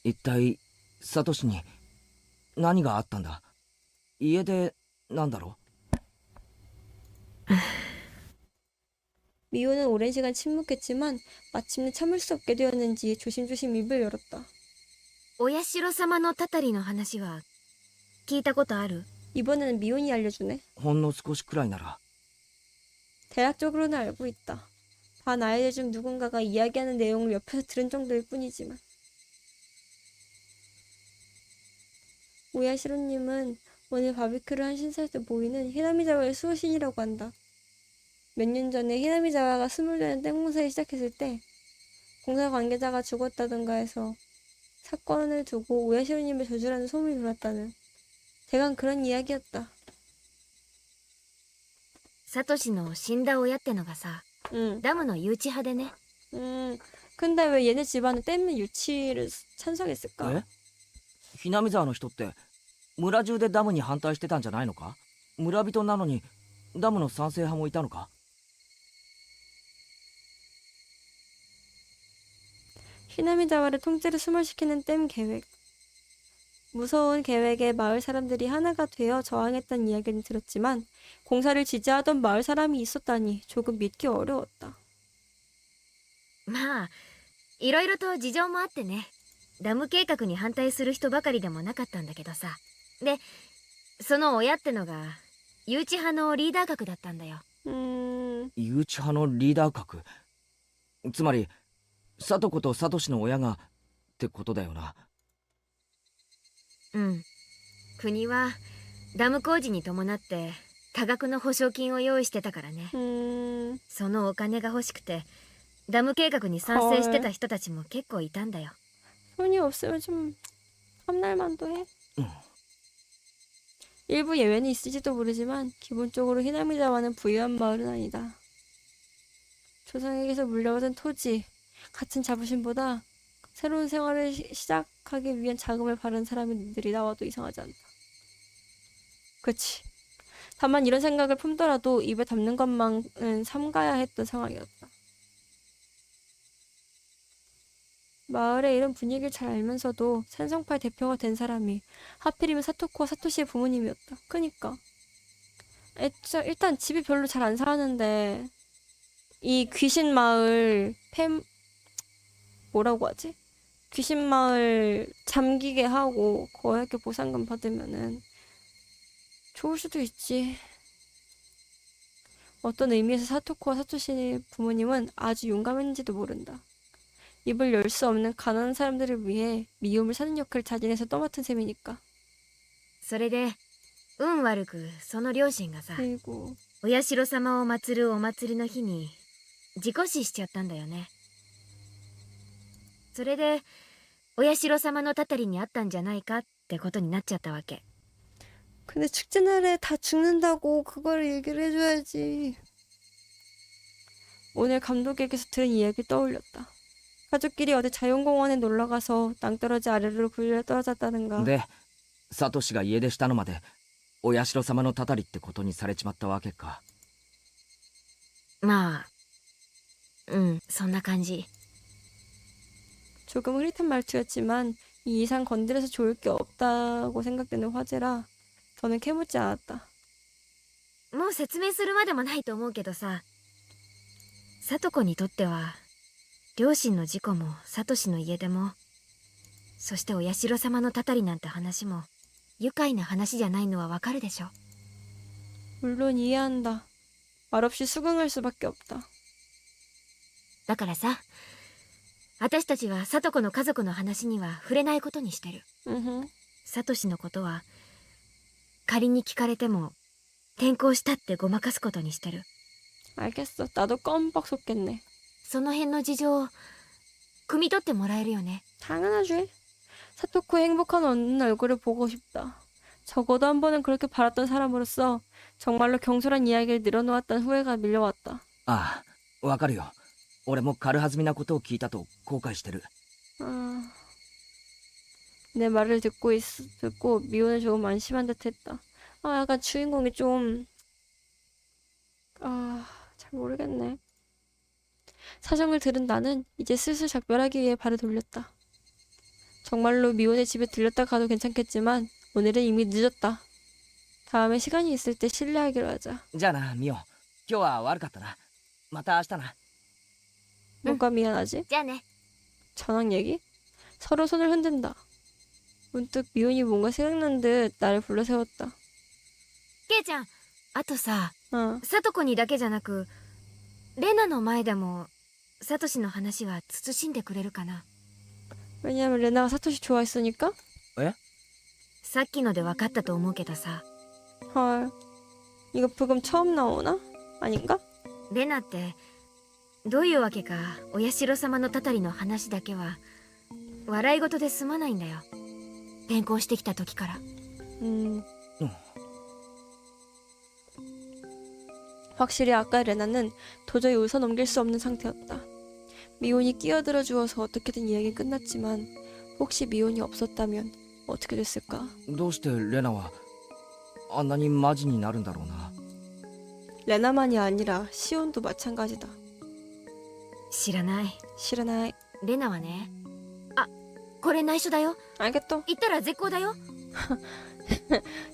一体サトシに何があったんだ。家でなんだろ 미호는 오랜 시간 침묵했지만 마침내 참을 수 없게 되었는지 조심조심 입을 열었다. お社様のたたりの話は聞いたことある？ 이번에는 미혼이 알려주네. ほんの少しくらいなら。 대략적으로는 알고 있다. 반 아이들 중 누군가가 이야기하는 내용을 옆에서 들은 정도일 뿐이지만. 오야시로님은 오늘 바비큐를 한 신사에서 모이는 히나미자와의 수호신이라고 한다. 몇 년 전에 히나미자와가 스물 되는 땡공사를 시작했을 때 공사 관계자가 죽었다던가 해서 사건을 두고 오야시로님을 저주라는 소문이 돌았다는 대강 그런 이야기였다. サトシの死んだ親ってのがさ、 응. ダムの誘致派でね。 근데 왜 얘네 집안은 댐 유치를 찬성했을까? え、ひなみ沢の人って村中でダムに反対してたんじゃないのか。村人なのにダムの賛成派もいたのか。 히나미자와를 통째로 수몰시키는 댐 계획. 무서운 계획에 마을 사람들이 하나가 되어 저항했다는 이야기는 들었지만 공사를 지지하던 마을 사람이 있었다니 조금 믿기 어려웠다. まあいろいろと事情もあってね、ダム計画に反対する人ばかりでもなかったんだけどさ。でその親ってのが誘致派のリーダー格だったんだよ。誘致派のリーダー格。つまりサトコとサトシの親がってことだよな。うん。国はダム工事に伴って多額の保証金を用意してたからね。そのお金が欲しくてダム計画に賛成してた人たちも結構いたんだよ。 돈이 없으면 좀 탐날만도 해. 응. 일부 예외는 있을지도 모르지만 기본적으로 히나미자와는 부유한 마을은 아니다. 조상에게서 물려받은 토지, 같은 자부심보다 새로운 생활을 시작하기 위한 자금을 바른 사람들이 나와도 이상하지 않다. 그치. 다만 이런 생각을 품더라도 입에 담는 것만은 삼가야 했던 상황이었다. 마을의 이런 분위기를 잘 알면서도 산성파의 대표가 된 사람이 하필이면 사토코와 사토시의 부모님이었다. 그니까 일단 집이 별로 잘 안 사는데 이 귀신 마을 뭐라고 하지? 귀신 마을 잠기게 하고 거액의 보상금 받으면은 좋을 수도 있지. 어떤 의미에서 사토코와 사토시의 부모님은 아주 용감했는지도 모른다. 입을 열 수 없는 가난한 사람들을 위해 미움을 사는 역할을 자진해서 떠맡은 셈이니까. それで運悪くその両親がさ、 그리고 お社様を祀るお祭りの日に事故死しちゃったんだよね。それでお社様のたたりにあったんじゃないかってことになっちゃったわけ。 근데 축제날에 다 죽는다고 그걸 얘기를 해줘야지. 오늘 감독에게서 들은 이야기를 떠올렸다. 가족끼리 어디 자연공원에 놀러가서 낭떠러지 아래로 굴려 떨어졌다는가. でサトシが家出したのまでお社様のたたりってことにされちまったわけか。まあうんそんな感じ。 조금 흐릿한 말투였지만 이 이상 건드려서 좋을 게 없다고 생각되는 화제라 저는 캐묻지 않았다. もう説明するまでもないと思うけどさ、サトコにとっては両親の事故もサトシの家出も、そしてお社様のたたりなんて話も愉快な話じゃないのはわかるでしょ。 물론 이해한다. 말없이 수긍할 수밖에 없다. だからさ、私たちはサトコの家族の話には触れないことにしてる。サトシのことは仮に聞かれても転校したってごまかすことにしてる。 알겠어. 나도 껌뻑 속겠네. その辺の事情を汲み取ってもらえるよね。 당연하지. 사토코의 행복한 웃는 얼굴을 보고 싶다. 적어도 한 번은 그렇게 바랐던 사람으로서 정말로 경솔한 이야기를 늘어놓았던 후회가 밀려왔다. ああ、わかるよ。俺も軽はずみなことを聞いたと後悔してる。 내 말을 듣고 미호는 조금 안심한 듯했다. 아, 약간 주인공이 좀, 아, 잘 모르겠네. 사정을 들은 나는 이제 슬슬 작별하기 위해 발을 돌렸다. 정말로 미혼의 집에 들렸다 가도 괜찮겠지만 오늘은 이미 늦었다. 다음에 시간이 있을 때 실례하기로 하자. じゃあなミオ、今日は悪かったな。また明日な。 뭐가 미안하지? じゃあね。 전학 얘기? 서로 손을 흔든다. 문득 미혼이 뭔가 생각난 듯 나를 불러 세웠다. ケイちゃん、あとさ、 어, サトコにだけじゃなくレナの前でもサトシの話は慎んでくれるかな。 왜냐면 레나가 사토시 좋아했으니까? さっきので分かったと思うけどさ、 헐, 이거 부금 처음 나오나? 아닌가? レナってどういうわけかお社様のたたりの話だけは笑い事で済まないんだよ。転校してきた時から。 확실히 아까 레나는 도저히 웃어 넘길 수 없는 상태였다. 미혼이 끼어들어 주어서 어떻게든 이야기 끝났지만 혹시 미혼이 없었다면 어떻게 됐을까? どうしてレナはあんなにマジになるんだろうな。 레나만이 아니라 시온도 마찬가지다. 知らない。 싫으나 レナはね、あ、これ内緒だよ。 알겠어. 言ったら絶好だよ。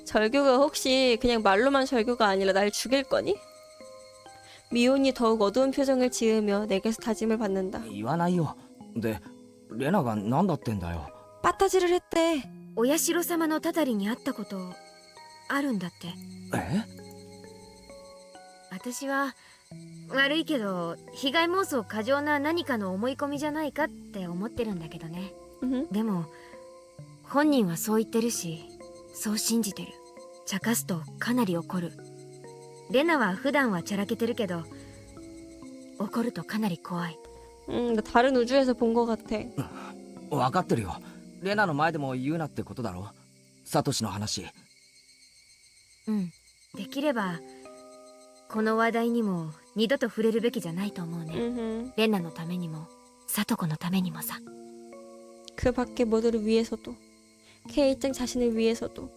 절규가 혹시 그냥 말로만 절규가 아니라 날 죽일 거니? 미혼이 더욱 어두운 표정을 지으며 내게서 다짐을 받는다. 言わないよ。でレナが何だってんだよ。 빠따지를 했대. お社様のたたりに会ったことあるんだって。え？私は悪いけど被害妄想過剰な何かの思い込みじゃないかって思ってるんだけどね。 でも本人はそう言ってるし、そう信じてる。茶化すとかなり怒る。レナは普段はチャラけてるけど怒るとかなり怖い。 나 다른 우주에서 본 것 같아. 分かってるよ。レナの前でも言うなってことだろ。サトシの話。うん、できればこの話題にも二度と触れるべきじゃないと思うね。レナのためにもサトコのためにもさ。 그 밖에 모두를 위해서도 케이짱 자신을 위해서도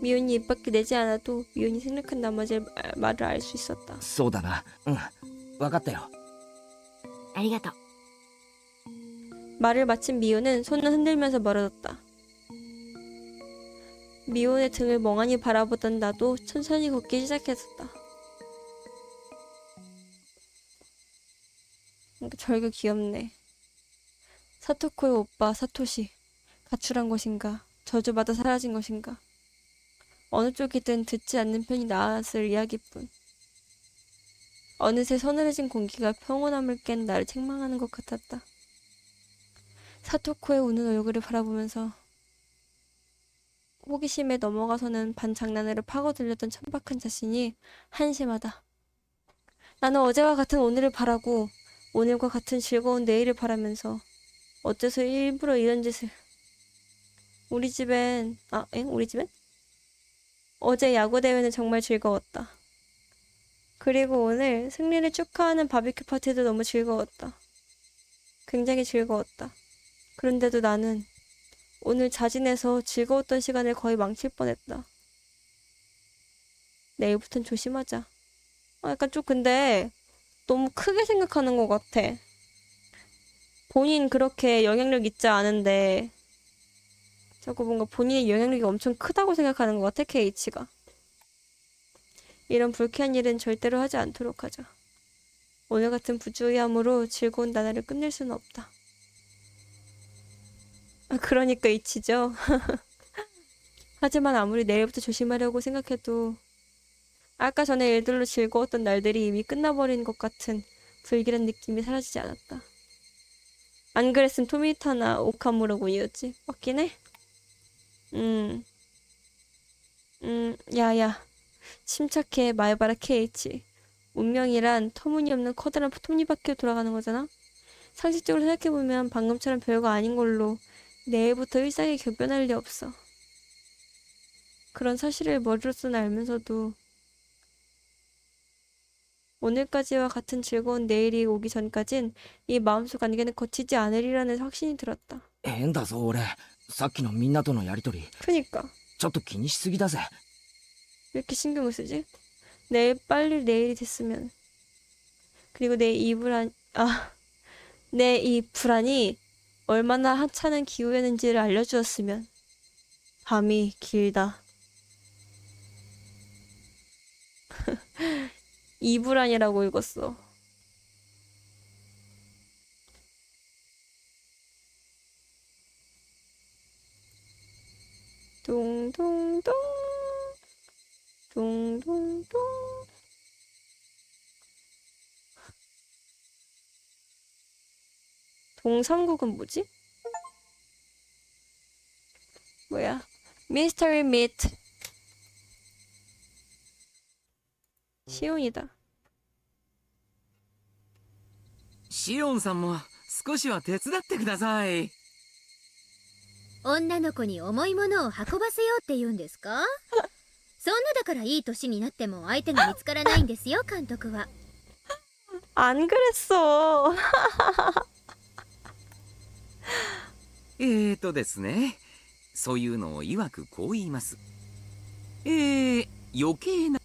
미혼이 입 밖에 내지 않아도 미혼이 생각한 나머지 말을 알 수 있었다. そうだな。うん。分かったよ。ありがとう。 말을 마친 미혼은 손을 흔들면서 멀어졌다. 미혼의 등을 멍하니 바라보던 나도 천천히 걷기 시작했었다. 절규 귀엽네. 사토코의 오빠 사토시 가출한 것인가 저주받아 사라진 것인가 어느 쪽이든 듣지 않는 편이 나았을 이야기뿐. 어느새 서늘해진 공기가 평온함을 깬 나를 책망하는 것 같았다. 사토코의 우는 얼굴을 바라보면서 호기심에 넘어가서는 반장난으로 파고들렸던 천박한 자신이 한심하다. 나는 어제와 같은 오늘을 바라고 오늘과 같은 즐거운 내일을 바라면서 어째서 일부러 이런 짓을. 우리 집엔 우리 집엔? 어제 야구 대회는 정말 즐거웠다. 그리고 오늘 승리를 축하하는 바비큐 파티도 너무 즐거웠다. 굉장히 즐거웠다. 그런데도 나는 오늘 자진해서 즐거웠던 시간을 거의 망칠 뻔했다. 내일부턴 조심하자. 약간 좀 근데 너무 크게 생각하는 것 같아. 본인 그렇게 영향력 있지 않은데 자꾸 뭔가 본인의 영향력이 엄청 크다고 생각하는 것 같아, 케이치가. 이런 불쾌한 일은 절대로 하지 않도록 하자. 오늘 같은 부주의함으로 즐거운 나날을 끝낼 수는 없다. 그러니까 이치죠. 하지만 아무리 내일부터 조심하려고 생각해도 아까 전에 일들로 즐거웠던 날들이 이미 끝나버린 것 같은 불길한 느낌이 사라지지 않았다. 안 그랬으면 토미타나 오카무라 군이었지. 맞긴 해. 야야. 침착해, 말봐라 케이치. 운명이란 터무니없는 커다란 톱니바퀴로 돌아가는 거잖아. 상식적으로 생각해보면 방금처럼 별거 아닌 걸로 내일부터 일상이 격변할 리 없어. 그런 사실을 머리로서는 알면서도 오늘까지와 같은 즐거운 내일이 오기 전까진 이 마음속 안개는 거치지 않으리라는 확신이 들었다. 変だぞ俺。さっきのみんなとのやりとり。 그니까 ちょっと気にしすぎだぜ。왜 이렇게 신경을 쓰지? 내일 빨리 내일이 됐으면. 그리고 내 이 불안이 얼마나 하찮은 기후였는지를 알려주었으면. 밤이 길다. 이불안이라고 읽었어. 동동동 동동동. 동상국은 뭐지? 뭐야? 미스터리 미트. 시온이다. シオンさんも少しは手伝ってください。女の子に重いものを運ばせようって言うんですか？そんなだからいい年になっても相手が見つからないんですよ、監督は。 안 그랬어. ですね、そういうのを曰くこう言います。余計な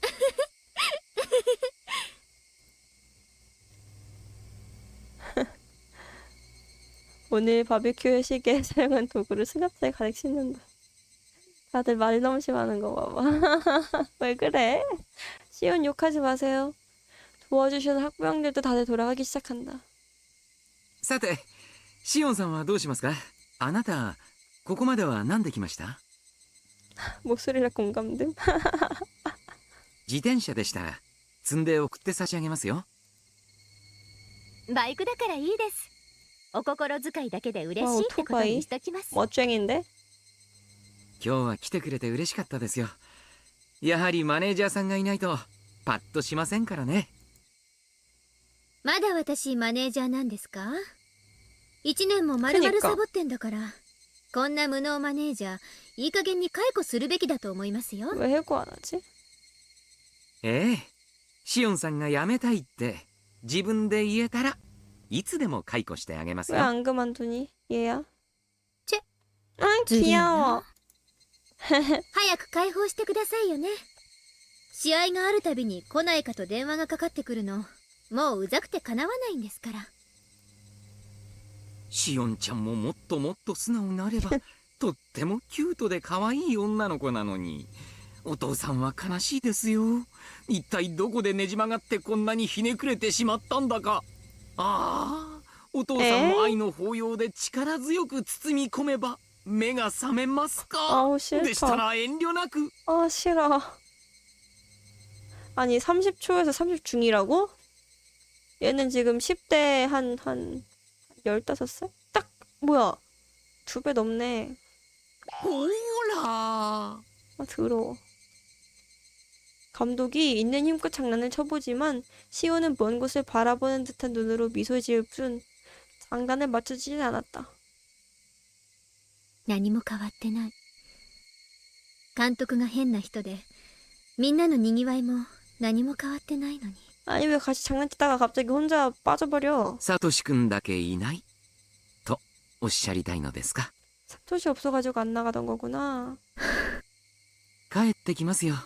오늘 바비큐 회식에 사용한 도구를 수납자에 가득 싣는다. 다들 말이 너무 심하는 거 봐봐. 왜 그래? 시온 욕하지 마세요. 도와주시는 학부형들도 다들 돌아가기 시작한다. さて、シオンさんはどうしますか？あなたここまでは何で来ました？ 목소리랑 공감됨. 自転車でしたら積んで送って差し上げますよ。バイクだからいいです。お心遣いだけで嬉しいってことにしときます。 멋쟁인데? 今日は来てくれて嬉しかったですよ。やはりマネージャーさんがいないとパッとしませんからね。まだ私マネージャーなんですか？1年も丸々サボってんだから、こんな無能マネージャーいい加減に解雇するべきだと思いますよ。 왜 해고 안 하지? シオンさんが辞めたいって自分で言えたらいつでも解雇してあげます 왜 よ。 안 그만두니? 얘야? 쟤. 아 귀여워. 早く解放してくださいよね。試合があるたびに来ないかと電話がかかってくるの、もううざくてかなわないんですから。シオンちゃんももっともっと素直になればとってもキュートで可愛い女の子なのに、お父さんは悲しいですよ。一体どこでねじ曲がってこんなにひねくれてしまったんだか。ああ、お父さんも愛の抱擁で力強く包み込めば目が覚めますか。 아우 でした 싫다. ら遠慮なく。 아 싫어. 아니 30초에서 30중이라고? 얘는 지금 10대 한 15살? 딱 뭐야 2배 넘네. ほら。 아 더러워. 감독이 있는 힘껏 장난을 쳐보지만 시오는 먼 곳을 바라보는 듯한 눈으로 미소 지을 뿐 장단을 맞춰지진 않았다. 何も変わってない。監督が変な人で、みんなのにぎわいも何も変わってないのに。 아니 왜 같이 장난치다가 갑자기 혼자 빠져버려. サトシ君だけいないとおっしゃりたいのですか。 사토시 없어가지고 안 나가던 거구나. 帰ってきますよ、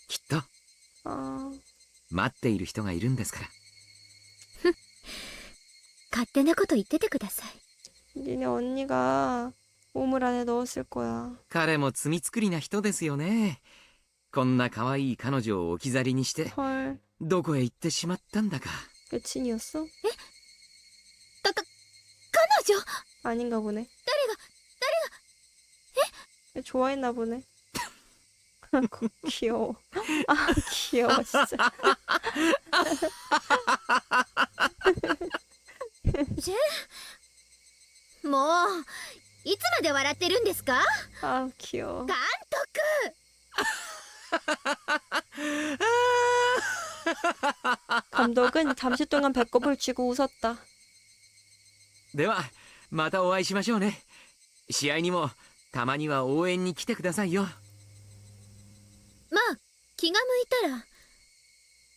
きっと。 아 待っている人がいるんですから。勝手なこと言っててください。 니네 언니가 우물 안에 넣었을 거야. 彼も罪作りな人ですよね。こんな可愛い彼女を置き去りにして 헐 どこへ行ってしまったんだか。 여친이었어? 彼女 아닌가 보네. 좋아했나 보네. 귀여워. 아 귀여워 진짜. もういつまで笑ってるんですか？ 아 귀여워. 監督 감독은 잠시 동안 배꼽을 쥐고 웃었다. ではまたお会いしましょうね。試合にもたまには応援に来てくださいよ。まあ気が向いたら。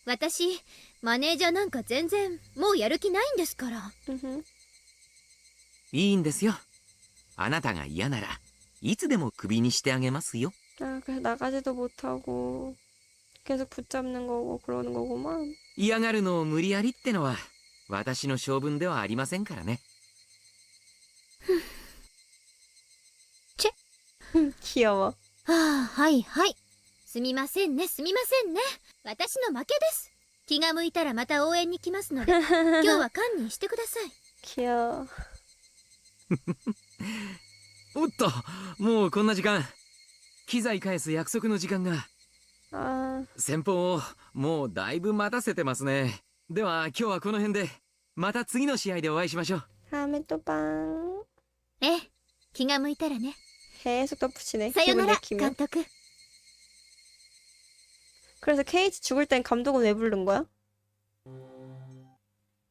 私マネージャーなんか全然もうやる気ないんですから。 으흠. いいんですよ。あなたが嫌ならいつでもクビにしてあげますよ。 아 그래서 나가지도 못하고 계속 붙잡는 거고 그러는 거구만. 嫌がるのを無理やりってのは私の性分ではありませんからね。 귀여워. はあ、はいはい。すみませんね、すみませんね。私の負けです。気が向いたらまた応援に来ますので、今日は堪忍してください。 귀여워. おっと、もうこんな時間。機材返す約束の時間が。 아, 先方をもうだいぶ待たせてますね。では今日はこの辺で、また次の試合でお会いしましょう。 다음에 또 방. ええ、気が向いたらね。 계속 덧붙이네. さよ 기분 なら、 내키면. 監督。 그래서 케이지 죽을 땐 감독은 왜 부른 거야?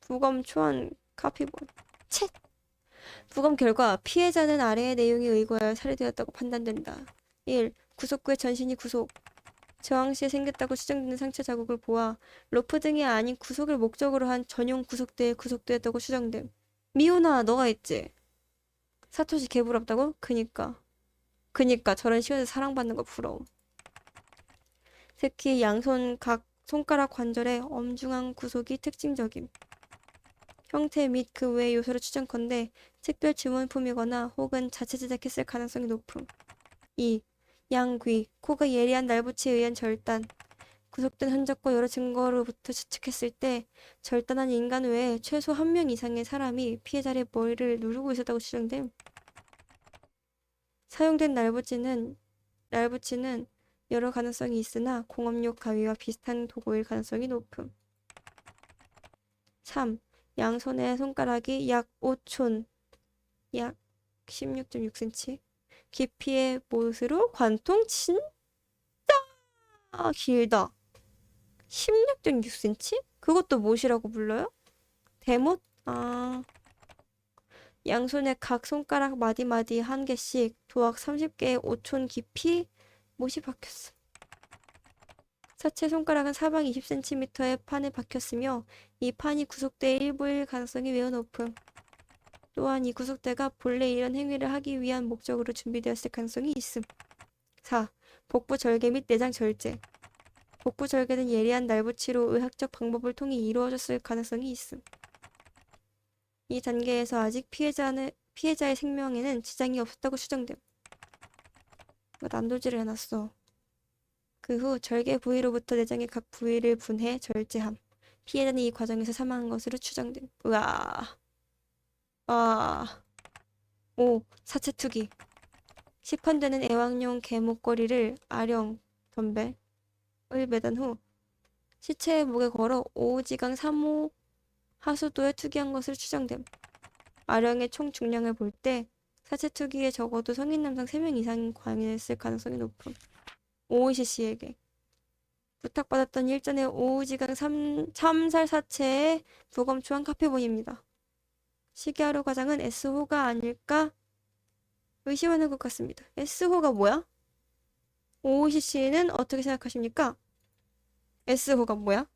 부검 초안 카피본. 쳇! 부검 결과 피해자는 아래의 내용에 의거하여 살해되었다고 판단된다. 1. 구속구의 전신이 구속. 저항 시에 생겼다고 추정되는 상처 자국을 보아 로프 등이 아닌 구속을 목적으로 한 전용 구속대에 구속되었다고 추정됨. 미호나 너가 했지? 사토시 개부럽다고? 그니까 저런 시간에 사랑받는 거 부러워. 특히 양손 각 손가락 관절의 엄중한 구속이 특징적임. 형태 및 그 외의 요소를 추정컨대 특별 지문품이거나 혹은 자체 제작했을 가능성이 높음. 2. 양귀, 코가 예리한 날붙이에 의한 절단. 구속된 흔적과 여러 증거로부터 추측했을 때 절단한 인간 외에 최소 한 명 이상의 사람이 피해자의 머리를 누르고 있었다고 추정됨. 사용된 날붙이는 여러 가능성이 있으나 공업용 가위와 비슷한 도구일 가능성이 높음. 3. 양손의 손가락이 약 5촌, 약 16.6cm 깊이의 못으로 관통 진짜 길다. 16.6cm? 그것도 못이라고 불러요? 대못? 아... 양손의 각 손가락 마디마디 한 개씩 도약 30개의 5촌 깊이 못이 박혔어. 사체 손가락은 사방 20cm의 판에 박혔으며 이 판이 구속대의 일부일 가능성이 매우 높음. 또한 이 구속대가 본래 이런 행위를 하기 위한 목적으로 준비되었을 가능성이 있음. 4. 복부 절개 및 내장 절제. 복부 절개는 예리한 날붙이로 의학적 방법을 통해 이루어졌을 가능성이 있음. 이 단계에서 아직 피해자의 생명에는 지장이 없었다고 추정됨. 이거 난도질을 해놨어. 그 후 절개 부위로부터 내장의 각 부위를 분해 절제함. 피해자는 이 과정에서 사망한 것으로 추정됨. 으아. 아. 5. 사체 투기. 시판되는 애완용 개 목걸이를 아령, 덤벨을 매단 후 시체의 목에 걸어 5지강 3호 하수도에 투기한 것으로 추정됨. 아령의 총 중량을 볼 때 사체 투기에 적어도 성인 남성 3명 이상이 관여했을 가능성이 높음. 오이시씨에게 부탁받았던 일전의 5지강 참살 사체의 부검 초안 카피본입니다. 시게하루 과장은 S호가 아닐까 의심하는 것 같습니다. S호가 뭐야? 오이시씨는 어떻게 생각하십니까? S호가 뭐야?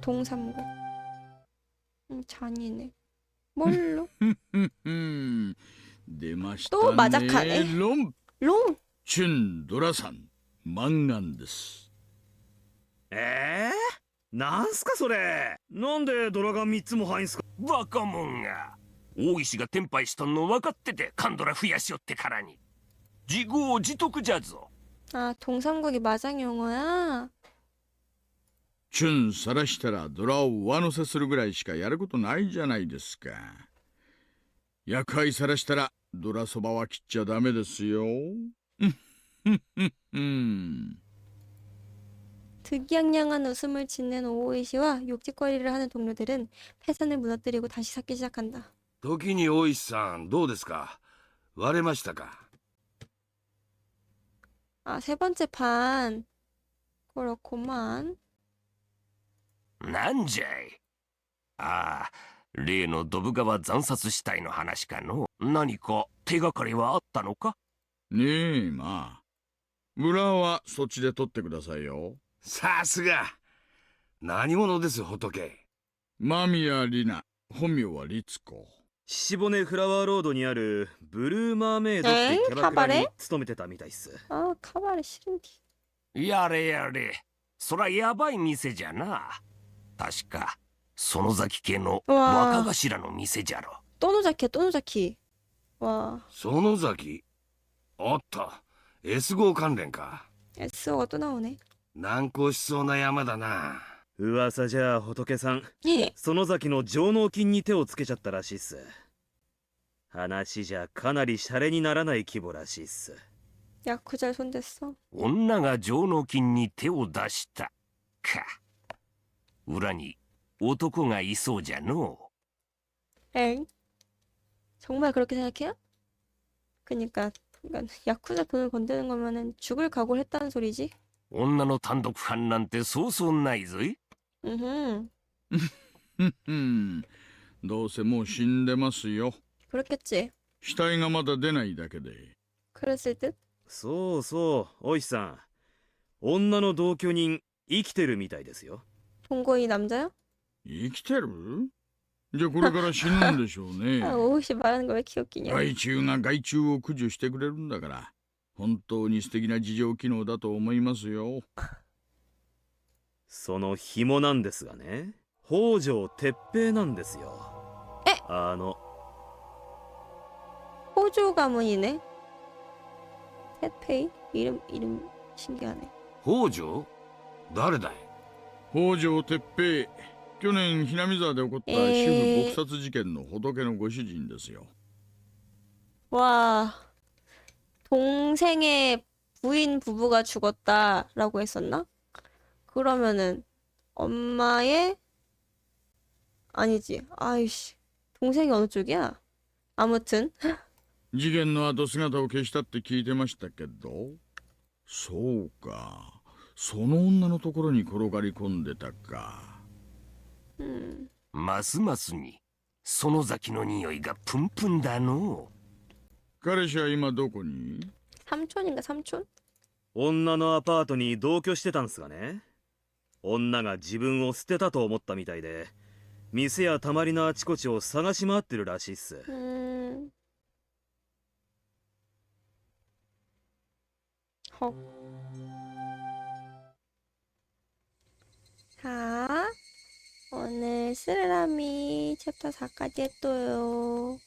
동삼고. 잔인해. 뭘로? 出ましたとマザカねね。ロン롱! チュンドラさん、マンガンです。なんすかそれ。なんでドラが3つも入んすか。バカモンが大石がテンパイしとんの分かっててカンドラ増やしよってからに自業自得じゃぞ。 아, 동삼국이 마장 용어야? チュンさらしたらドラを上乗せするぐらいしかやることないじゃないですか。厄介さらしたらドラそばは切っちゃダメですよ。득양양한 웃음을 짓는 오이시와 욕짓거리를 하는 동료들은 패선을 무너뜨리고 다시 쌓기 시작한다. 時に大石さんどうですか。割れましたか。 아, 세 번째 판. 그렇구만. なんじゃい。ああ、例のドブ川惨殺死体の話かの。何か手がかりはあったのか。ねえ、まあ。裏はそっちで取ってくださいよ。さすが。何者です仏。間宮里奈、本名は律子。秩父根フラワーロードにあるブルーマーメイドってキャバクラに勤めてたみたいっす。 아, 카바레 싫은디. やれやれ、そらやばい店じゃな。確か園崎家の若頭の店じゃろ。 또노자키야, 또노자키. 와, 園崎あった。 S 号関連か。 SO가 또 나오네. 難航しそうな山だな。噂じゃあ仏さん、 예. 園崎の上納金に手をつけちゃったらしいっす。話じゃかなりシャレにならない規模らしいっす。 야쿠자에 손댔어. 女が上納金に手を出したか。裏に男がいそうじゃの。 엥? 정말 그렇게 생각해요? 그러니까 야쿠자 돈을 건드는 거면은 죽을 각오를 했다는 소리지? 女の単独犯なんてそうそうないぞい。 음, どうせもう死んでますよ。 그렇겠지. 死体がまだ出ないだけで。 그랬을 듯? そうそう、おいさん。女の同居人、生きてるみたいですよ。 동거인 남자야? 生きてる？じゃあこれから死ぬんでしょうね。 아, 오우씨 말하는 거 왜 이렇게 웃기냐? 害虫が害虫を駆除してくれるんだから、本当に素敵な自浄機能だと思いますよ。その紐なんですがね、北条鉄平なんですよ。え？ 호조 가문이네. 태페이? 이름 신기하네. 北条誰だい。北条鉄平、去年ひなみ沢で起こった主婦撲殺事件の仏のご主人ですよ。 와, 동생의 부인 부부가 죽었다라고 했었나? 그러면은 엄마의 아니지. 아이씨, 동생이 어느 쪽이야? 아무튼 事件の後姿を消したって聞いてましたけど、そうか、その女のところに転がり込んでたか。ますますに園崎の匂いがプンプンだの。彼氏は今どこに？ 삼촌인가 삼촌? 女のアパートに同居してたんすがね。女が自分を捨てたと思ったみたいで、店やたまりのあちこちを探し回ってるらしいっす。 헉. 자, 오늘 스르라미 챕터 4까지 했어요.